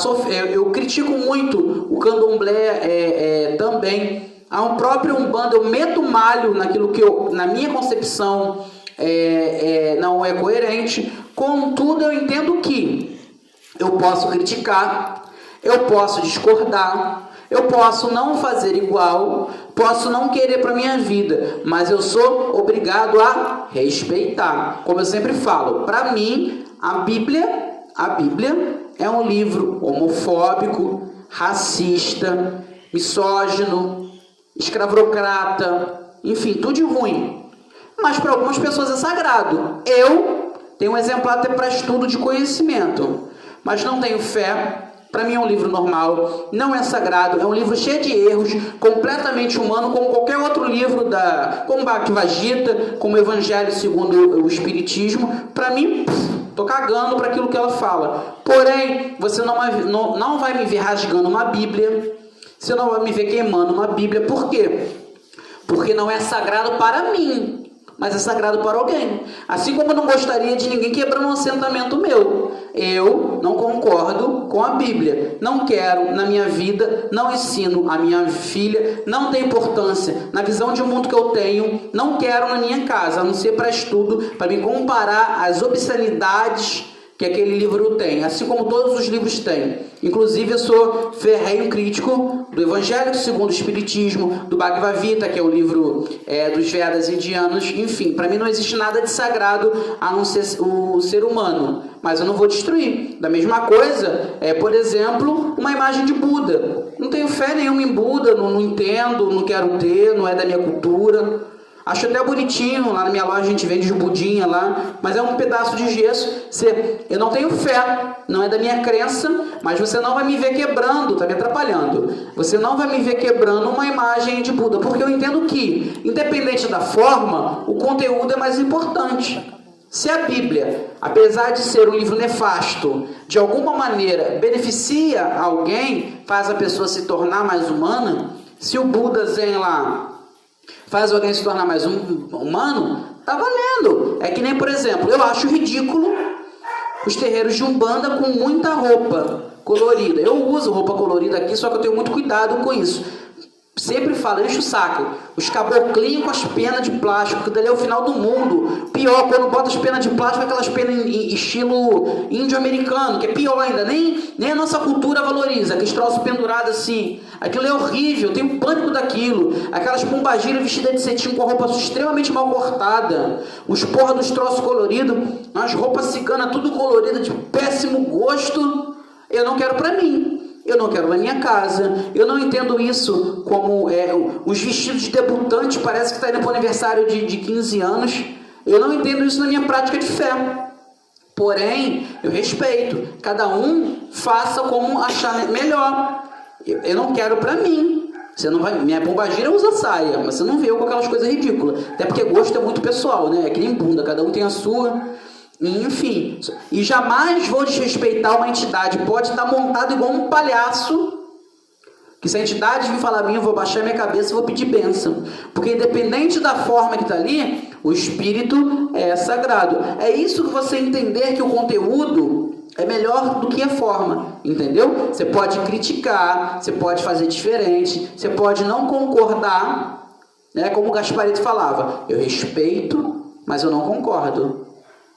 Eu critico muito o candomblé também. Há um próprio Umbanda, eu meto malho naquilo que na minha concepção não é coerente. Contudo, eu entendo que eu posso criticar, eu posso discordar, eu posso não fazer igual, posso não querer para minha vida, mas eu sou obrigado a respeitar. Como eu sempre falo, para mim, a Bíblia é um livro homofóbico, racista, misógino, escravocrata, enfim, tudo de ruim. Mas para algumas pessoas é sagrado. Eu tenho um exemplar até para estudo de conhecimento, mas não tenho fé. Para mim é um livro normal, não é sagrado, é um livro cheio de erros, completamente humano, como qualquer outro livro, como Bhagavad Gita, como Evangelho segundo o Espiritismo. Para mim, tô cagando para aquilo que ela fala. Porém, você não vai me ver rasgando uma Bíblia, você não vai me ver queimando uma Bíblia. Por quê? Porque não é sagrado para mim, mas é sagrado para alguém. Assim como eu não gostaria de ninguém quebrando um assentamento meu. Eu não concordo com a Bíblia. Não quero na minha vida, não ensino a minha filha, não tem importância na visão de mundo que eu tenho, não quero na minha casa, a não ser para estudo, para me comparar as obscenidades que aquele livro tem, assim como todos os livros têm. Inclusive, eu sou ferrenho crítico do Evangelho segundo o Espiritismo, do Bhagavad Gita, que é o livro dos Vedas indianos. Enfim, para mim não existe nada de sagrado a não ser o ser humano, mas eu não vou destruir. Da mesma coisa, por exemplo, uma imagem de Buda. Não tenho fé nenhuma em Buda, não entendo, não quero ter, não é da minha cultura. Acho até bonitinho, lá na minha loja a gente vende de budinha lá, mas é um pedaço de gesso. Eu não tenho fé, não é da minha crença, mas você não vai me ver quebrando, tá me atrapalhando. Você não vai me ver quebrando uma imagem de Buda, porque eu entendo que, independente da forma, o conteúdo é mais importante. Se a Bíblia, apesar de ser um livro nefasto, de alguma maneira beneficia alguém, faz a pessoa se tornar mais humana, se o Buda Zen lá faz alguém se tornar mais humano, tá valendo. É que nem, por exemplo, eu acho ridículo os terreiros de Umbanda com muita roupa colorida. Eu uso roupa colorida aqui, só que eu tenho muito cuidado com isso. Sempre falo, enche o saco. Os caboclinhos com as penas de plástico, que dali é o final do mundo. Pior, quando bota as penas de plástico, aquelas penas em estilo índio-americano, que é pior ainda. Nem a nossa cultura valoriza, aqueles troços pendurados assim. Aquilo é horrível, eu tenho pânico daquilo. Aquelas pombagiras vestidas de cetim com a roupa extremamente mal cortada. Os porra dos troços coloridos, as roupas ciganas tudo coloridas, de péssimo gosto. Eu não quero pra mim. Eu não quero na minha casa. Eu não entendo isso como os vestidos de debutante, parece que está indo para o aniversário de 15 anos. Eu não entendo isso na minha prática de fé. Porém, eu respeito. Cada um faça como achar melhor. Eu não quero para mim. Você não vai, minha pombagira usa saia, mas você não vê eu com aquelas coisas ridículas. Até porque gosto é muito pessoal, né? É que nem bunda, cada um tem a sua. Enfim. E jamais vou desrespeitar uma entidade. Pode estar montado igual um palhaço. Que se a entidade vir falar a mim, eu vou baixar minha cabeça e vou pedir bênção. Porque independente da forma que está ali, o espírito é sagrado. É isso que você entender que o conteúdo é melhor do que a forma, entendeu? Você pode criticar, você pode fazer diferente, você pode não concordar, né? Como o Gasparito falava, eu respeito, mas eu não concordo.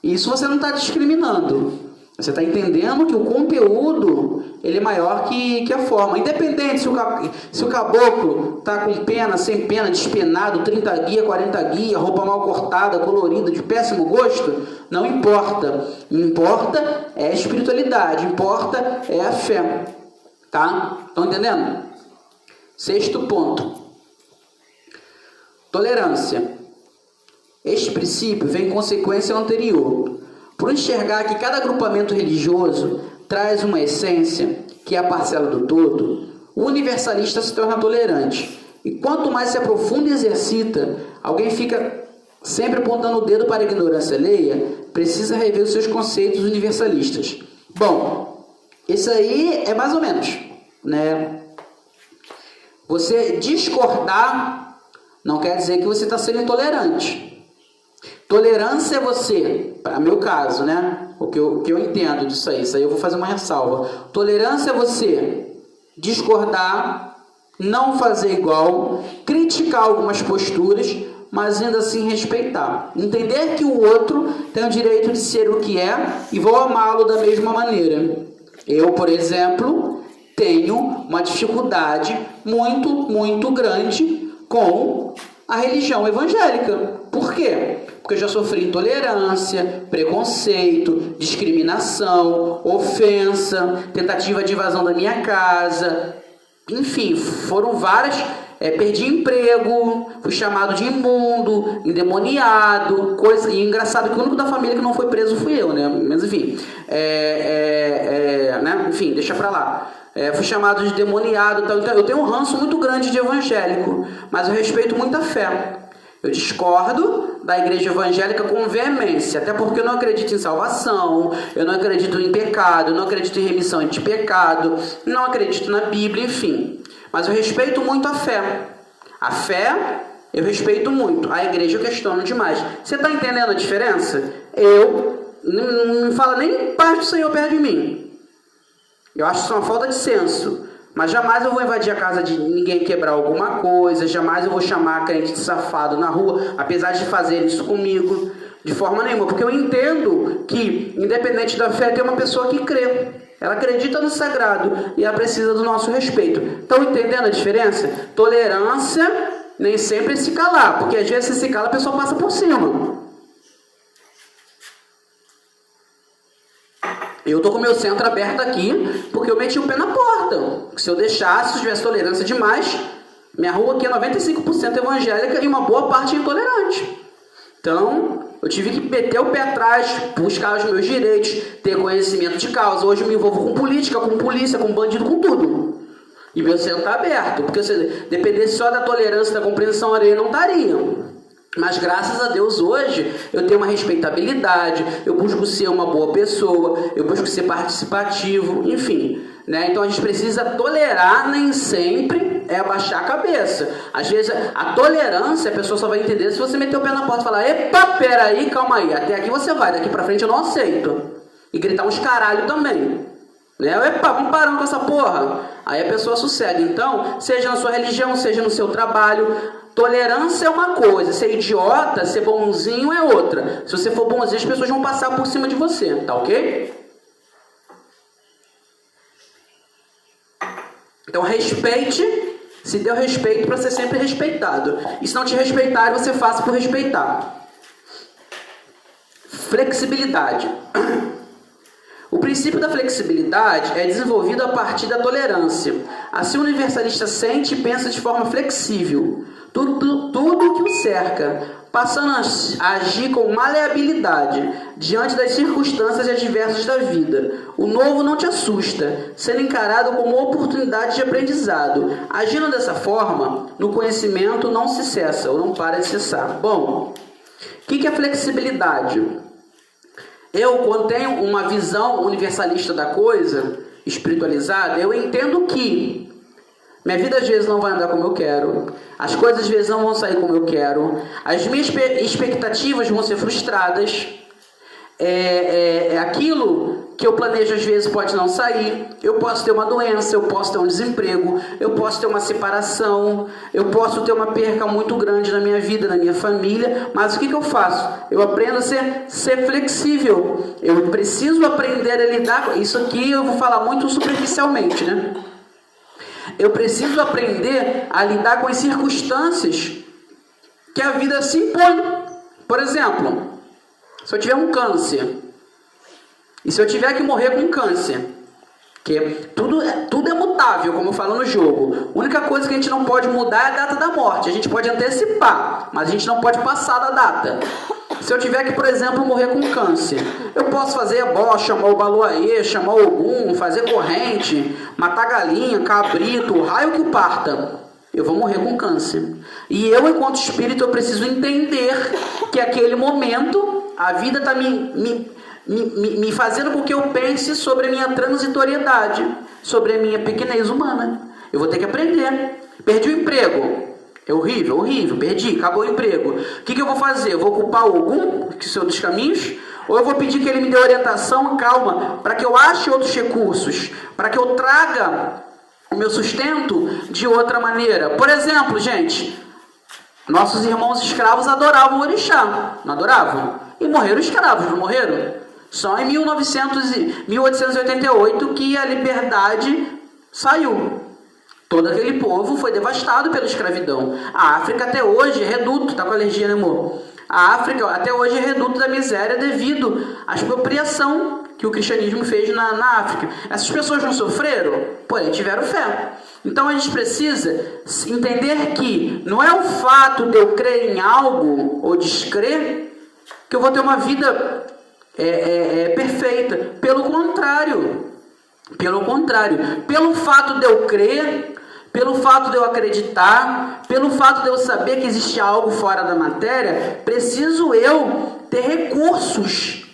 Isso você não está discriminando. Você está entendendo que o conteúdo ele é maior que a forma. Independente se o caboclo está com pena, sem pena, despenado, 30 guia, 40 guia, roupa mal cortada, colorida, de péssimo gosto, não importa. Importa é a espiritualidade, importa é a fé. Tá? Estão entendendo? 6º ponto. Tolerância. Este princípio vem em consequência ao anterior. Por enxergar que cada agrupamento religioso traz uma essência, que é a parcela do todo, o universalista se torna tolerante. E quanto mais se aprofunda e exercita, alguém fica sempre apontando o dedo para a ignorância alheia, precisa rever os seus conceitos universalistas. Bom, isso aí é mais ou menos, né? Você discordar não quer dizer que você está sendo intolerante. Tolerância é você, para meu caso, né? O que eu entendo disso aí, isso aí eu vou fazer uma ressalva. Tolerância é você discordar, não fazer igual, criticar algumas posturas, mas ainda assim respeitar. Entender que o outro tem o direito de ser o que é e vou amá-lo da mesma maneira. Eu, por exemplo, tenho uma dificuldade muito, muito grande com a religião evangélica. Por quê? Porque eu já sofri intolerância, preconceito, discriminação, ofensa, tentativa de invasão da minha casa. Enfim, foram várias. Perdi emprego, fui chamado de imundo, endemoniado, coisa. E engraçado que o único da família que não foi preso fui eu, né? Mas enfim, né? Enfim, deixa pra lá. Fui chamado de demoniado, então eu tenho um ranço muito grande de evangélico, mas eu respeito muito a fé. Eu discordo da igreja evangélica com veemência, até porque eu não acredito em salvação, eu não acredito em pecado, eu não acredito em remissão de pecado, não acredito na Bíblia, enfim. Mas eu respeito muito a fé. A fé eu respeito muito, a igreja eu questiono demais. Você está entendendo a diferença? Eu não falo nem paz do Senhor perto de mim. Eu acho isso uma falta de senso. Mas jamais eu vou invadir a casa de ninguém, quebrar alguma coisa. Jamais eu vou chamar crente de safado na rua, apesar de fazer isso comigo, de forma nenhuma. Porque eu entendo que, independente da fé, tem uma pessoa que crê. Ela acredita no sagrado e ela precisa do nosso respeito. Estão entendendo a diferença? Tolerância nem sempre é se calar, porque às vezes se cala a pessoa passa por cima. Eu estou com o meu centro aberto aqui porque eu meti o pé na porta. Se eu deixasse, se tivesse tolerância demais, minha rua aqui é 95% evangélica e uma boa parte intolerante. Então, eu tive que meter o pé atrás, buscar os meus direitos, ter conhecimento de causa. Hoje eu me envolvo com política, com polícia, com bandido, com tudo. E meu centro está aberto, porque se dependesse só da tolerância, da compreensão alheia, não estaria. Mas graças a Deus hoje eu tenho uma respeitabilidade, eu busco ser uma boa pessoa, eu busco ser participativo, enfim. Né? Então a gente precisa tolerar, nem sempre é abaixar a cabeça. Às vezes a tolerância a pessoa só vai entender se você meter o pé na porta e falar: epa, peraí, calma aí, até aqui você vai, daqui pra frente eu não aceito. E gritar uns caralho também. Né? Epa, vamos parando com essa porra. Aí a pessoa sossega. Então, seja na sua religião, seja no seu trabalho, tolerância é uma coisa, ser idiota, ser bonzinho é outra. Se você for bonzinho, as pessoas vão passar por cima de você, tá ok? Então respeite, se deu respeito para ser sempre respeitado. E se não te respeitarem, você faça por respeitar. Flexibilidade. O princípio princípio da flexibilidade é desenvolvido a partir da tolerância. Assim, o universalista sente e pensa de forma flexível tudo que o cerca, passando a agir com maleabilidade diante das circunstâncias adversas da vida. O novo não te assusta, sendo encarado como oportunidade de aprendizado. Agindo dessa forma, no conhecimento não se cessa ou não para de cessar. Bom, o que é flexibilidade? Eu, quando tenho uma visão universalista da coisa, espiritualizada, eu entendo que minha vida às vezes não vai andar como eu quero, as coisas às vezes não vão sair como eu quero, as minhas expectativas vão ser frustradas, aquilo que eu planejo às vezes pode não sair, eu posso ter uma doença, eu posso ter um desemprego, eu posso ter uma separação, eu posso ter uma perca muito grande na minha vida, na minha família, mas o que eu faço? Eu aprendo a ser flexível, eu preciso aprender a lidar com isso aqui, eu vou falar muito superficialmente, né? Eu preciso aprender a lidar com as circunstâncias que a vida se impõe. Por exemplo, se eu tiver um câncer, e se eu tiver que morrer com câncer, que tudo é mutável, como eu falo no jogo. A única coisa que a gente não pode mudar é a data da morte. A gente pode antecipar, mas a gente não pode passar da data. Se eu tiver que, por exemplo, morrer com câncer, eu posso fazer ebó, chamar o Baluaê, chamar o Ogum, fazer corrente, matar galinha, cabrito, raio que o parta. Eu vou morrer com câncer. E eu, enquanto espírito, eu preciso entender que aquele momento, a vida está me fazendo com que eu pense sobre a minha transitoriedade, sobre a minha pequenez humana. Eu vou ter que aprender. Perdi o emprego. É horrível, horrível, perdi, acabou o emprego. O que eu vou fazer? Eu vou ocupar o Ogum, que são dos caminhos, ou eu vou pedir que ele me dê orientação, calma, para que eu ache outros recursos, para que eu traga o meu sustento de outra maneira. Por exemplo, gente, nossos irmãos escravos adoravam o orixá, não adoravam? E morreram escravos, não morreram? Só em 1888 que a liberdade saiu. Todo aquele povo foi devastado pela escravidão. A África até hoje é reduto, tá com alergia, né, amor? A África até hoje é reduto da miséria devido à expropriação que o cristianismo fez na África. Essas pessoas não sofreram? Porém, tiveram fé. Então a gente precisa entender que não é o fato de eu crer em algo ou descrer que eu vou ter uma vida perfeita. Pelo contrário, pelo fato de eu crer, pelo fato de eu acreditar, pelo fato de eu saber que existe algo fora da matéria, preciso eu ter recursos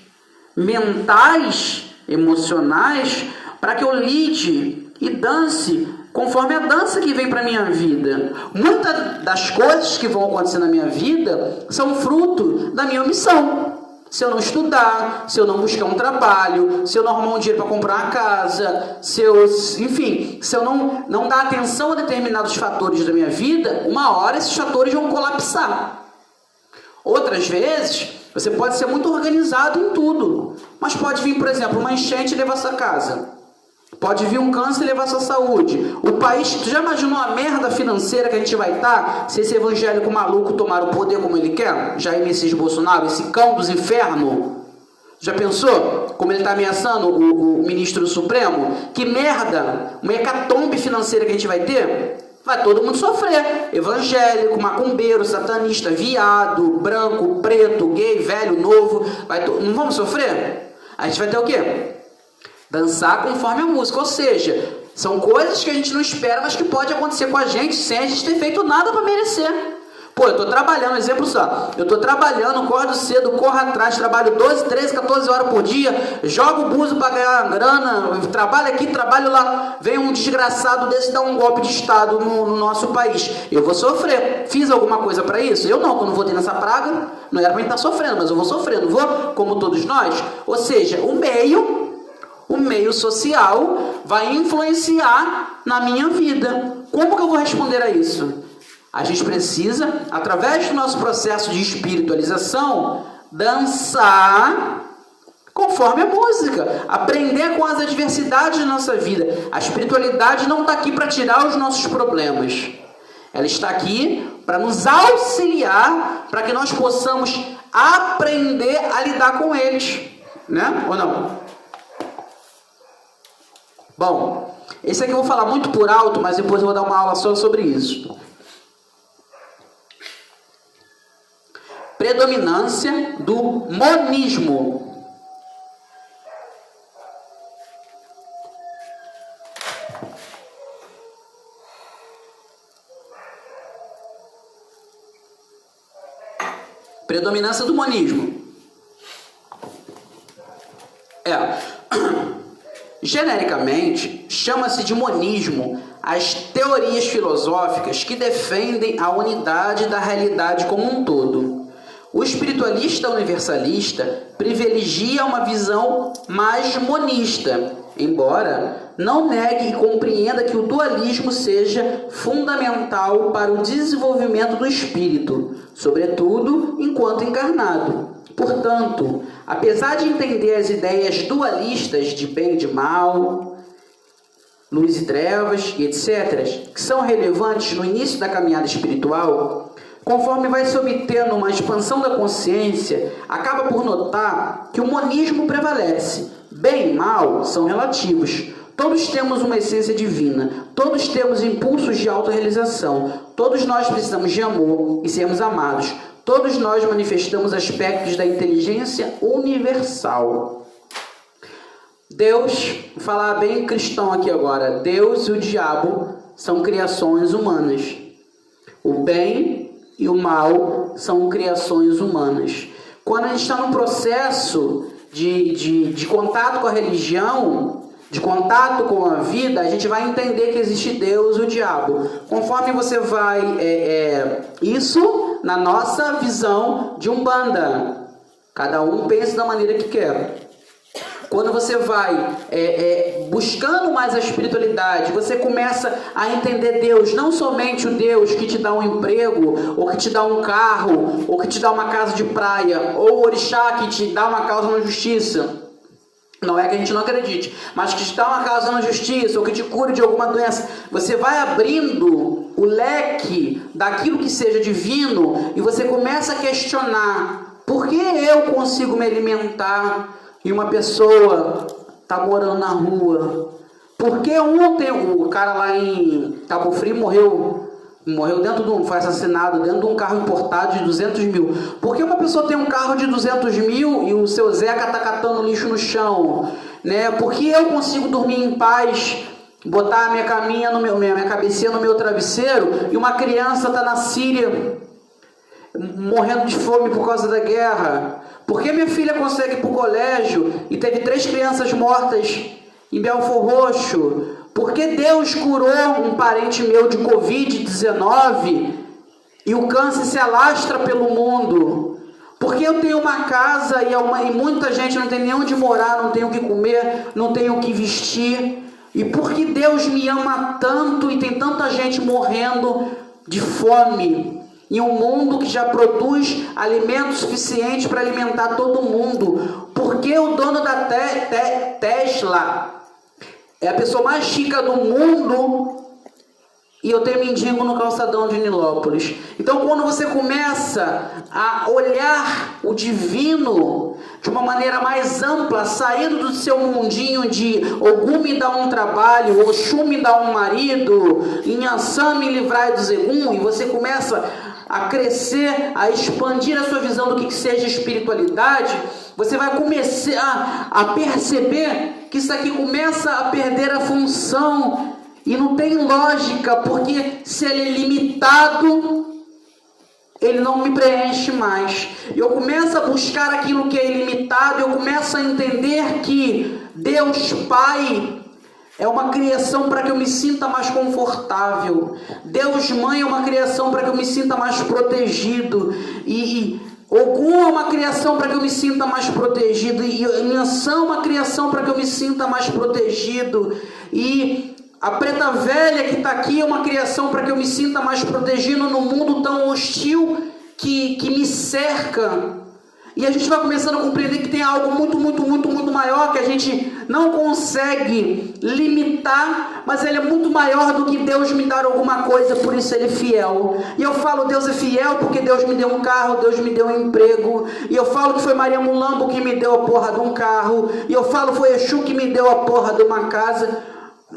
mentais, emocionais, para que eu lide e dance conforme a dança que vem para a minha vida. Muitas das coisas que vão acontecer na minha vida são fruto da minha omissão. Se eu não estudar, se eu não buscar um trabalho, se eu não arrumar um dinheiro para comprar uma casa, se eu não dar atenção a determinados fatores da minha vida, uma hora esses fatores vão colapsar. Outras vezes, você pode ser muito organizado em tudo, mas pode vir, por exemplo, uma enchente e levar sua casa. Pode vir um câncer e levar sua saúde. O país, tu já imaginou a merda financeira que a gente vai estar se esse evangélico maluco tomar o poder como ele quer? Jair Messias Bolsonaro, esse cão dos infernos. Já pensou como ele está ameaçando o ministro do Supremo? Que merda, uma hecatombe financeira que a gente vai ter? Vai todo mundo sofrer. Evangélico, macumbeiro, satanista, viado, branco, preto, gay, velho, novo. Não vamos sofrer? A gente vai ter o quê? Dançar conforme a música, ou seja, são coisas que a gente não espera, mas que pode acontecer com a gente sem a gente ter feito nada para merecer. Pô, eu tô trabalhando, exemplo só, eu tô trabalhando, acordo cedo, corro atrás, trabalho 12, 13, 14 horas por dia, jogo o buzo para ganhar grana, trabalho aqui, trabalho lá, vem um desgraçado desse dar um golpe de Estado no nosso país. Eu vou sofrer. Fiz alguma coisa para isso? Eu não, quando votei nessa praga, não era para mim estar sofrendo, mas eu vou sofrendo, vou, como todos nós. Ou seja, o meio social vai influenciar na minha vida. Como que eu vou responder a isso? A gente precisa, através do nosso processo de espiritualização, dançar conforme a música, aprender com as adversidades da nossa vida. A espiritualidade não está aqui para tirar os nossos problemas. Ela está aqui para nos auxiliar, para que nós possamos aprender a lidar com eles. Né? Ou não? Bom, esse aqui eu vou falar muito por alto, mas depois eu vou dar uma aula só sobre isso. Predominância do monismo. Predominância do monismo. Genericamente, chama-se de monismo as teorias filosóficas que defendem a unidade da realidade como um todo. O espiritualista universalista privilegia uma visão mais monista, embora não negue e compreenda que o dualismo seja fundamental para o desenvolvimento do espírito, sobretudo enquanto encarnado. Portanto, apesar de entender as ideias dualistas de bem e de mal, luz e trevas, e etc., que são relevantes no início da caminhada espiritual, conforme vai se obtendo uma expansão da consciência, acaba por notar que o monismo prevalece. Bem e mal são relativos. Todos temos uma essência divina, todos temos impulsos de autorrealização, todos nós precisamos de amor e sermos amados, todos nós manifestamos aspectos da inteligência universal. Deus, vou falar bem cristão aqui agora, Deus e o diabo são criações humanas. O bem e o mal são criações humanas. Quando a gente está num processo de contato com a religião, de contato com a vida, a gente vai entender que existe Deus e o diabo. Conforme você vai... isso na nossa visão de Umbanda. Cada um pensa da maneira que quer. Quando você vai buscando mais a espiritualidade, você começa a entender Deus, não somente o Deus que te dá um emprego, ou que te dá um carro, ou que te dá uma casa de praia, ou o orixá que te dá uma causa na justiça. Não é que a gente não acredite, mas que te dá uma causa na justiça, ou que te cure de alguma doença. Você vai abrindo o leque daquilo que seja divino, e você começa a questionar: por que eu consigo me alimentar e uma pessoa está morando na rua? Por que ontem o cara lá em Cabo Frio morreu foi assassinado dentro de um carro importado de 200 mil? Por que uma pessoa tem um carro de 200 mil e o seu Zeca está catando lixo no chão? Né? Por que eu consigo dormir em paz, botar a minha cabecinha no meu travesseiro, e uma criança está na Síria morrendo de fome por causa da guerra? Por que minha filha consegue ir para o colégio e teve 3 crianças mortas em Belfor Roxo? Por que Deus curou um parente meu de Covid-19 e o câncer se alastra pelo mundo? Por que eu tenho uma casa e muita gente não tem nem onde morar, não tem o que comer, não tem o que vestir? E por que Deus me ama tanto e tem tanta gente morrendo de fome em um mundo que já produz alimento suficiente para alimentar todo mundo? Por que o dono da Tesla é a pessoa mais chique do mundo e eu tenho mendigo no calçadão de Nilópolis? Então, quando você começa a olhar o divino de uma maneira mais ampla, saindo do seu mundinho de Ogum me dá um trabalho, Oxum me dá um marido, Inhansã me livrai do Zegum, e você começa a crescer, a expandir a sua visão do que seja espiritualidade, você vai começar a perceber que isso aqui começa a perder a função, e não tem lógica, porque se ele é limitado, ele não me preenche mais. Eu começo a buscar aquilo que é ilimitado, eu começo a entender que Deus Pai é uma criação para que eu me sinta mais confortável. Deus Mãe é uma criação para que eu me sinta mais protegido. E Ogum é uma criação para que eu me sinta mais protegido. E Inhansã é uma criação para que eu me sinta mais protegido. E a Preta Velha que está aqui é uma criação para que eu me sinta mais protegido no mundo tão hostil que me cerca. E a gente vai começando a compreender que tem algo muito, muito, muito, muito maior que a gente não consegue limitar, mas ele é muito maior do que Deus me dar alguma coisa, por isso ele é fiel. E eu falo Deus é fiel porque Deus me deu um carro, Deus me deu um emprego. E eu falo que foi Maria Mulambo que me deu a porra de um carro. E eu falo foi Exu que me deu a porra de uma casa.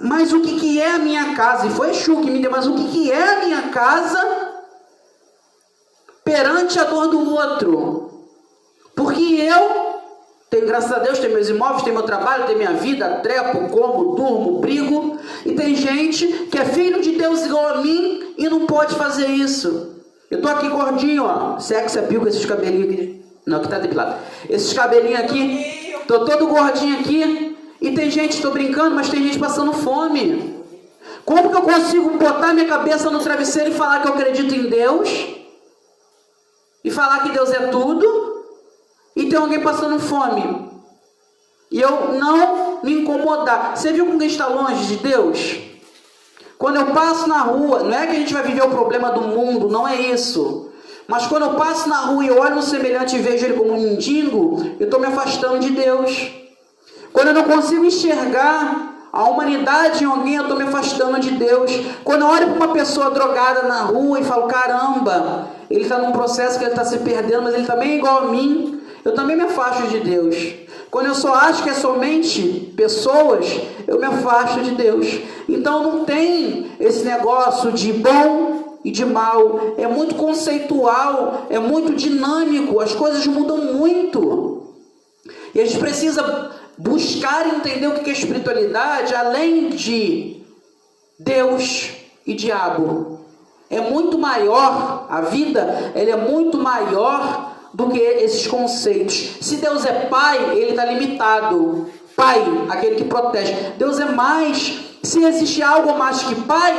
mas o que é a minha casa? E foi Exu que me deu, mas o que é a minha casa perante a dor do outro? Porque eu tenho, graças a Deus, tenho meus imóveis, tenho meu trabalho, tenho minha vida, trepo, como, durmo, brigo, e tem gente que é filho de Deus igual a mim e não pode fazer isso. Eu tô aqui gordinho, ó, sex appeal com esses cabelinhos aqui, não, que tá depilado, esses cabelinhos aqui, tô todo gordinho aqui, e tem gente, tô brincando, mas tem gente passando fome. Como que eu consigo botar minha cabeça no travesseiro e falar que eu acredito em Deus? E falar que Deus é tudo? E tem alguém passando fome? E eu não me incomodar. Você viu como quem está longe de Deus? Quando eu passo na rua, não é que a gente vai viver o problema do mundo, não é isso. Mas quando eu passo na rua e olho um semelhante e vejo ele como um mendigo, eu estou me afastando de Deus. Quando eu não consigo enxergar a humanidade em alguém, eu estou me afastando de Deus. Quando eu olho para uma pessoa drogada na rua e falo, caramba, ele está num processo que ele está se perdendo, mas ele também é igual a mim, eu também me afasto de Deus. Quando eu só acho que é somente pessoas, eu me afasto de Deus. Então não tem esse negócio de bom e de mal. É muito conceitual, é muito dinâmico, as coisas mudam muito. E a gente precisa buscar entender o que é espiritualidade, além de Deus e diabo. É muito maior, a vida ela é muito maior do que esses conceitos. Se Deus é pai, ele está limitado. Pai, aquele que protege. Deus é mais. Se existe algo mais que pai,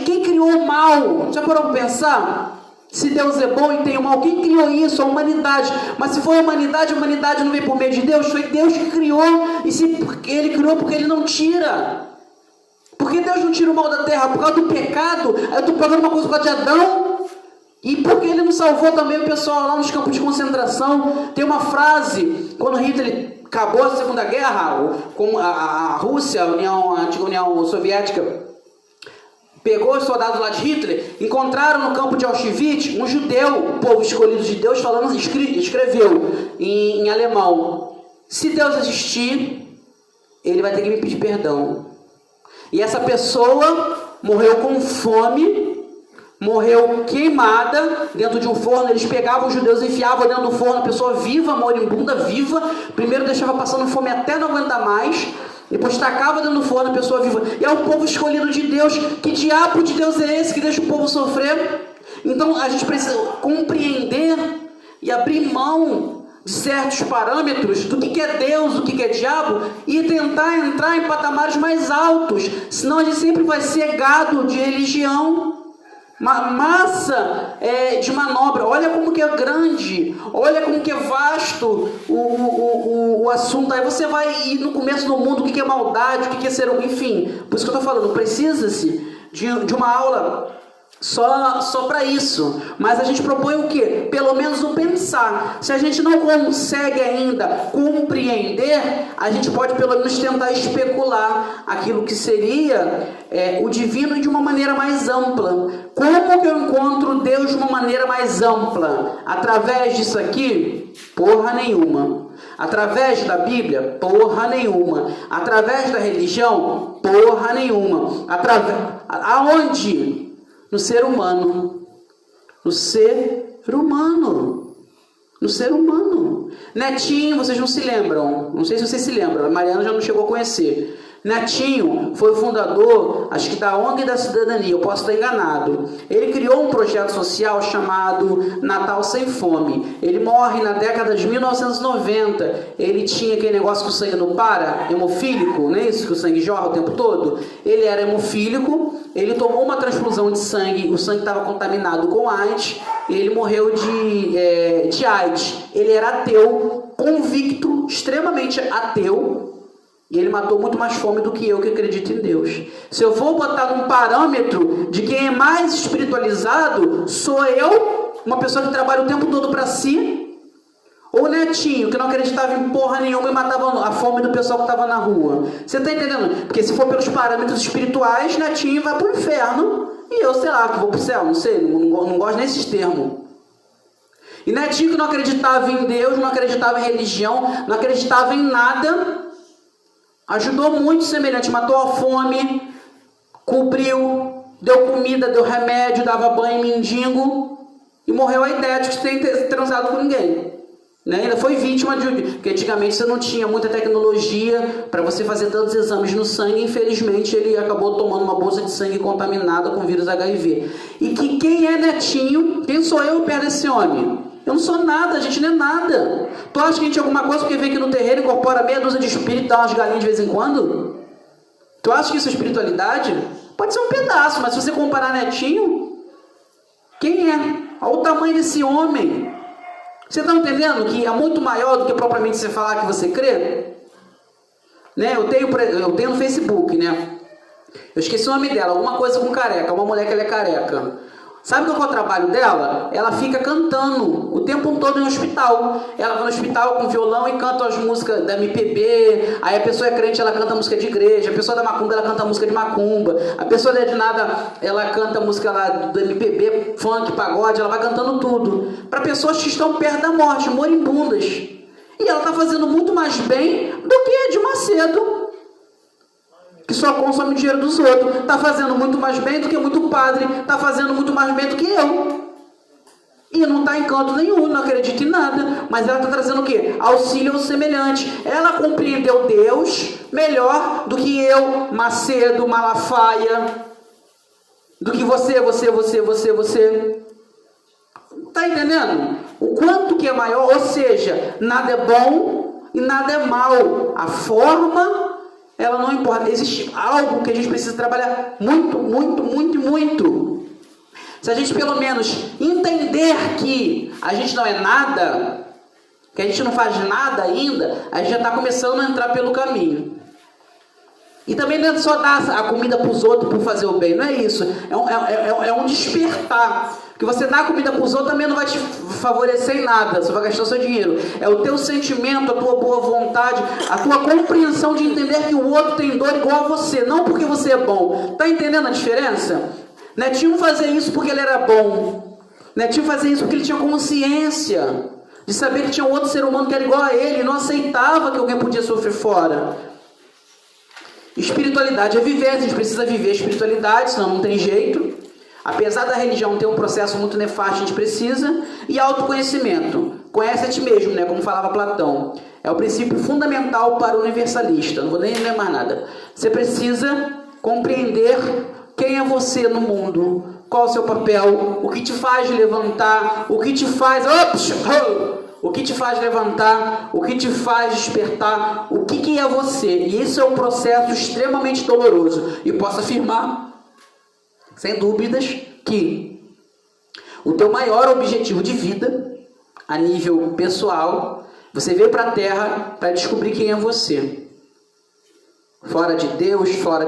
quem criou o mal? Já parou para pensar? Se Deus é bom e tem o mal, quem criou isso? A humanidade. Mas se for a humanidade não veio por meio de Deus, foi Deus que criou. E se ele criou, porque ele não tira. Porque Deus não tira o mal da terra? Por causa do pecado. Aí eu estou pegando uma coisa por causa de Adão. E porque ele não salvou também o pessoal lá nos campos de concentração. Tem uma frase, quando Hitler acabou a Segunda Guerra, como a Rússia, a antiga União Soviética, pegou os soldados lá de Hitler, encontraram no campo de Auschwitz um judeu, o povo escolhido de Deus, falando, escreveu em alemão: se Deus existir, ele vai ter que me pedir perdão. E essa pessoa morreu com fome, morreu queimada dentro de um forno. Eles pegavam os judeus e enfiavam dentro do forno, a pessoa viva, moribunda, viva. Primeiro deixava passando fome até não aguentar mais, depois tacava dentro do forno a pessoa viva. E é o povo escolhido de Deus. Que diabo de Deus é esse que deixa o povo sofrer? Então a gente precisa compreender e abrir mão de certos parâmetros do que é Deus, do que é diabo, e tentar entrar em patamares mais altos. Senão a gente sempre vai ser gado de religião. Massa de manobra. Olha como que é grande, olha como que é vasto o assunto. Aí você vai ir no começo do mundo, o que é maldade, o que é ser, enfim. Por isso que eu estou falando, precisa-se de uma aula só para isso. Mas a gente propõe o quê? Pelo menos o pensar. Se a gente não consegue ainda compreender, a gente pode pelo menos tentar especular aquilo que seria o divino de uma maneira mais ampla. Como que eu encontro Deus de uma maneira mais ampla? Através disso aqui? Porra nenhuma. Através da Bíblia? Porra nenhuma. Através da religião? Porra nenhuma. Aonde? No ser humano. No ser humano. No ser humano. Netinho, vocês não se lembram. Não sei se vocês se lembram. A Mariana já não chegou a conhecer. Netinho foi o fundador, acho que da ONG da Cidadania, eu posso estar enganado. Ele criou um projeto social chamado Natal Sem Fome. Ele morre na década de 1990. Ele tinha aquele negócio que o sangue não para, hemofílico, não é isso? Que o sangue jorra o tempo todo. Ele era hemofílico, ele tomou uma transfusão de sangue, o sangue estava contaminado com AIDS, e ele morreu de AIDS. Ele era ateu, convicto, extremamente ateu. E ele matou muito mais fome do que eu, que acredito em Deus. Se eu for botar num parâmetro de quem é mais espiritualizado, sou eu, uma pessoa que trabalha o tempo todo para si, ou o Netinho, que não acreditava em porra nenhuma e matava a fome do pessoal que estava na rua. Você está entendendo? Porque se for pelos parâmetros espirituais, Netinho vai para o inferno, e eu, sei lá, que vou para o céu, não sei, não gosto nesses termos. E Netinho, que não acreditava em Deus, não acreditava em religião, não acreditava em nada, Ajudou muito semelhante, matou a fome, cobriu, deu comida, deu remédio, dava banho em mendigo e morreu a ideia de que sem ter transado com ninguém. Né? Ainda foi vítima de... Porque antigamente você não tinha muita tecnologia para você fazer tantos exames no sangue. Infelizmente ele acabou tomando uma bolsa de sangue contaminada com vírus HIV. E que quem é Netinho? Quem sou eu perto desse homem? Eu não sou nada, a gente não é nada. Tu acha que a gente é alguma coisa porque vem aqui no terreiro, incorpora meia dúzia de espíritos e dá umas galinhas de vez em quando? Tu acha que isso é espiritualidade? Pode ser um pedaço, mas se você comparar Netinho, quem é? Olha o tamanho desse homem. Você está entendendo que é muito maior do que propriamente você falar que você crê? Né? Eu tenho no Facebook, né? Eu esqueci o nome dela, alguma coisa com careca, uma mulher que ela é careca. Sabe qual é o trabalho dela? Ela fica cantando o tempo todo em hospital. Ela vai no hospital com violão e canta as músicas da MPB. Aí a pessoa é crente, ela canta música de igreja. A pessoa da macumba, ela canta música de macumba. A pessoa não é de nada, ela canta música lá do MPB, funk, pagode. Ela vai cantando tudo. Para pessoas que estão perto da morte, moribundas. E ela está fazendo muito mais bem do que a de Macedo, que só consome o dinheiro dos outros. Está fazendo muito mais bem do que muito padre. Está fazendo muito mais bem do que eu. E não está em canto nenhum, não acredita em nada. Mas ela está trazendo o quê? Auxílio ao semelhante. Ela compreendeu Deus melhor do que eu, Macedo, Malafaia. Do que você. Está entendendo? O quanto que é maior, ou seja, nada é bom e nada é mal. A forma... ela não importa, existe algo que a gente precisa trabalhar muito. Se a gente pelo menos entender que a gente não é nada, que a gente não faz nada ainda, a gente já está começando a entrar pelo caminho. E também não é só dar a comida para os outros por fazer o bem, não é isso. É um despertar. Que você dar comida para os outros também não vai te favorecer em nada, você vai gastar o seu dinheiro. É o teu sentimento, a tua boa vontade, a tua compreensão de entender que o outro tem dor igual a você, não porque você é bom. Tá entendendo a diferença? Netinho fazia isso porque ele era bom. Netinho fazia isso porque ele tinha consciência de saber que tinha um outro ser humano que era igual a ele, e não aceitava que alguém podia sofrer fora. Espiritualidade é viver, a gente precisa viver a espiritualidade, senão não tem jeito. Apesar da religião ter um processo muito nefasto, a gente precisa. E autoconhecimento. Conhece a ti mesmo, né? Como falava Platão. É o princípio fundamental para o universalista. Não vou nem ler mais nada. Você precisa compreender quem é você no mundo. Qual é o seu papel. O que te faz levantar. O que te faz... O que te faz levantar. O que te faz despertar. O que é você. E isso é um processo extremamente doloroso. E posso afirmar... sem dúvidas que o teu maior objetivo de vida, a nível pessoal, você veio para a Terra para descobrir quem é você. Fora de Deus, fora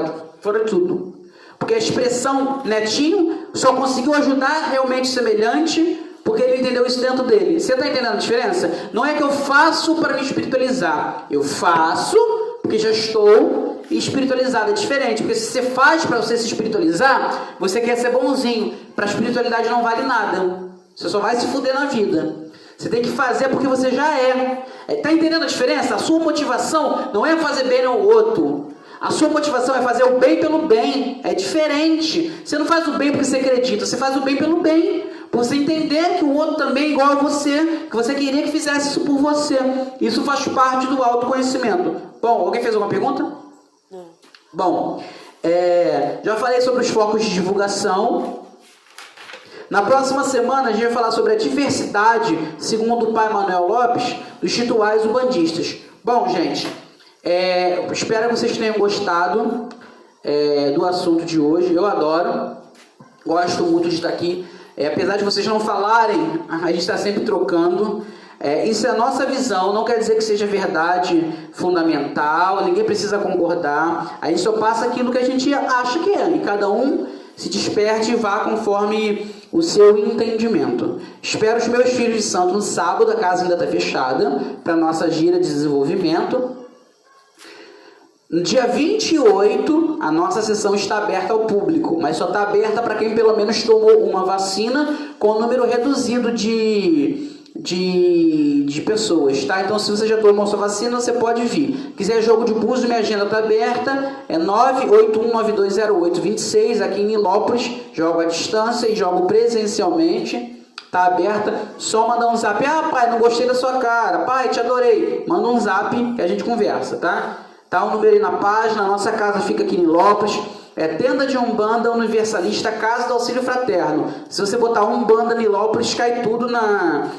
de tudo. Porque a expressão Netinho só conseguiu ajudar realmente semelhante porque ele entendeu isso dentro dele. Você está entendendo a diferença? Não é que eu faço para me espiritualizar. Eu faço porque já estou espiritualizado. É diferente, porque se você faz para você se espiritualizar, você quer ser bonzinho. Para a espiritualidade não vale nada. Você só vai se fuder na vida. Você tem que fazer porque você já é. Está entendendo a diferença? A sua motivação não é fazer bem ao outro. A sua motivação é fazer o bem pelo bem. É diferente. Você não faz o bem porque você acredita. Você faz o bem pelo bem. Por você entender que o outro também é igual a você. Que você queria que fizesse isso por você. Isso faz parte do autoconhecimento. Bom, alguém fez alguma pergunta? Não. Bom, já falei sobre os focos de divulgação. Na próxima semana a gente vai falar sobre a diversidade, segundo o pai Manuel Lopes, dos rituais umbandistas. Bom, gente, espero que vocês tenham gostado do assunto de hoje. Eu adoro, gosto muito de estar aqui. Apesar de vocês não falarem, a gente está sempre trocando. Isso é a nossa visão, não quer dizer que seja verdade fundamental, ninguém precisa concordar. A gente só passa aquilo que a gente acha que é, e cada um se desperte e vá conforme o seu entendimento. Espero os meus filhos de santo no sábado, a casa ainda está fechada, para a nossa gira de desenvolvimento. No dia 28, a nossa sessão está aberta ao público, mas só está aberta para quem pelo menos tomou uma vacina com um número reduzido de de pessoas, tá? Então, se você já tomou sua vacina, você pode vir. Quiser jogo de búzio, minha agenda tá aberta, é 981920826, aqui em Nilópolis. Jogo à distância e jogo presencialmente. Tá aberta, só mandar um zap. Ah, pai, não gostei da sua cara. Pai, te adorei. Manda um zap que a gente conversa, tá? Tá o número aí na página. A nossa casa fica aqui em Nilópolis. É Tenda de Umbanda Universalista, Casa do Auxílio Fraterno. Se você botar Umbanda Nilópolis, cai tudo na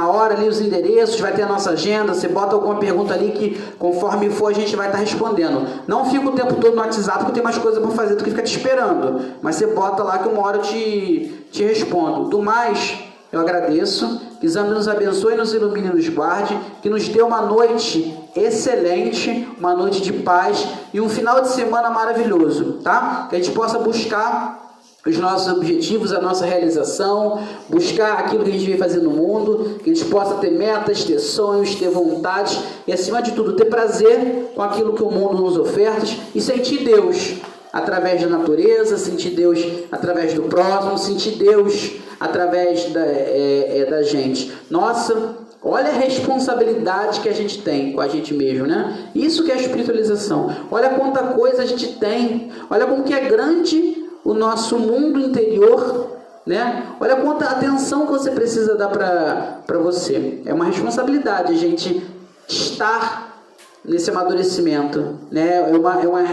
hora ali, os endereços, vai ter a nossa agenda. Você bota alguma pergunta ali que conforme for a gente vai estar respondendo. Não fica o tempo todo no WhatsApp porque tem mais coisa para fazer do que ficar te esperando, mas você bota lá que uma hora eu te respondo. Do mais, eu agradeço, que Zambi nos abençoe, nos ilumine e nos guarde, que nos dê uma noite excelente, uma noite de paz e um final de semana maravilhoso, tá? Que a gente possa buscar os nossos objetivos, a nossa realização, buscar aquilo que a gente vem fazer no mundo, que a gente possa ter metas, ter sonhos, ter vontades e, acima de tudo, ter prazer com aquilo que o mundo nos oferta e sentir Deus através da natureza, sentir Deus através do próximo, sentir Deus através da gente. Nossa, olha a responsabilidade que a gente tem com a gente mesmo, né? Isso que é a espiritualização. Olha quanta coisa a gente tem, olha como que é grande o nosso mundo interior, né? Olha quanta atenção que você precisa dar para você. É uma responsabilidade a gente estar nesse amadurecimento, né? É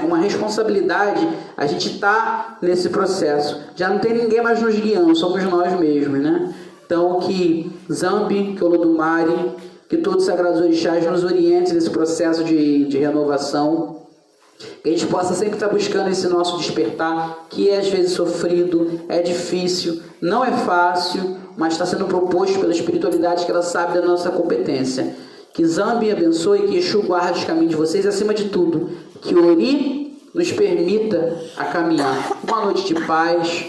uma responsabilidade a gente estar nesse processo. Já não tem ninguém mais nos guiando, somos nós mesmos, né? Então que Zambi, que Olodumare, que todos os sagrados orixás nos orientem nesse processo de renovação. Que a gente possa sempre estar buscando esse nosso despertar, que é às vezes sofrido, é difícil, não é fácil, mas está sendo proposto pela espiritualidade que ela sabe da nossa competência. Que Zambi abençoe, que Exu guarde os caminhos de vocês, e acima de tudo, que Ori nos permita a caminhar. Uma noite de paz,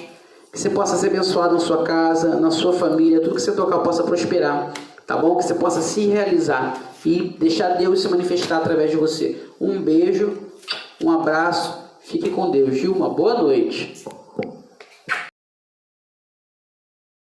que você possa ser abençoado na sua casa, na sua família, tudo que você tocar possa prosperar, tá bom? Que você possa se realizar e deixar Deus se manifestar através de você. Um beijo. Um abraço, fique com Deus e uma boa noite.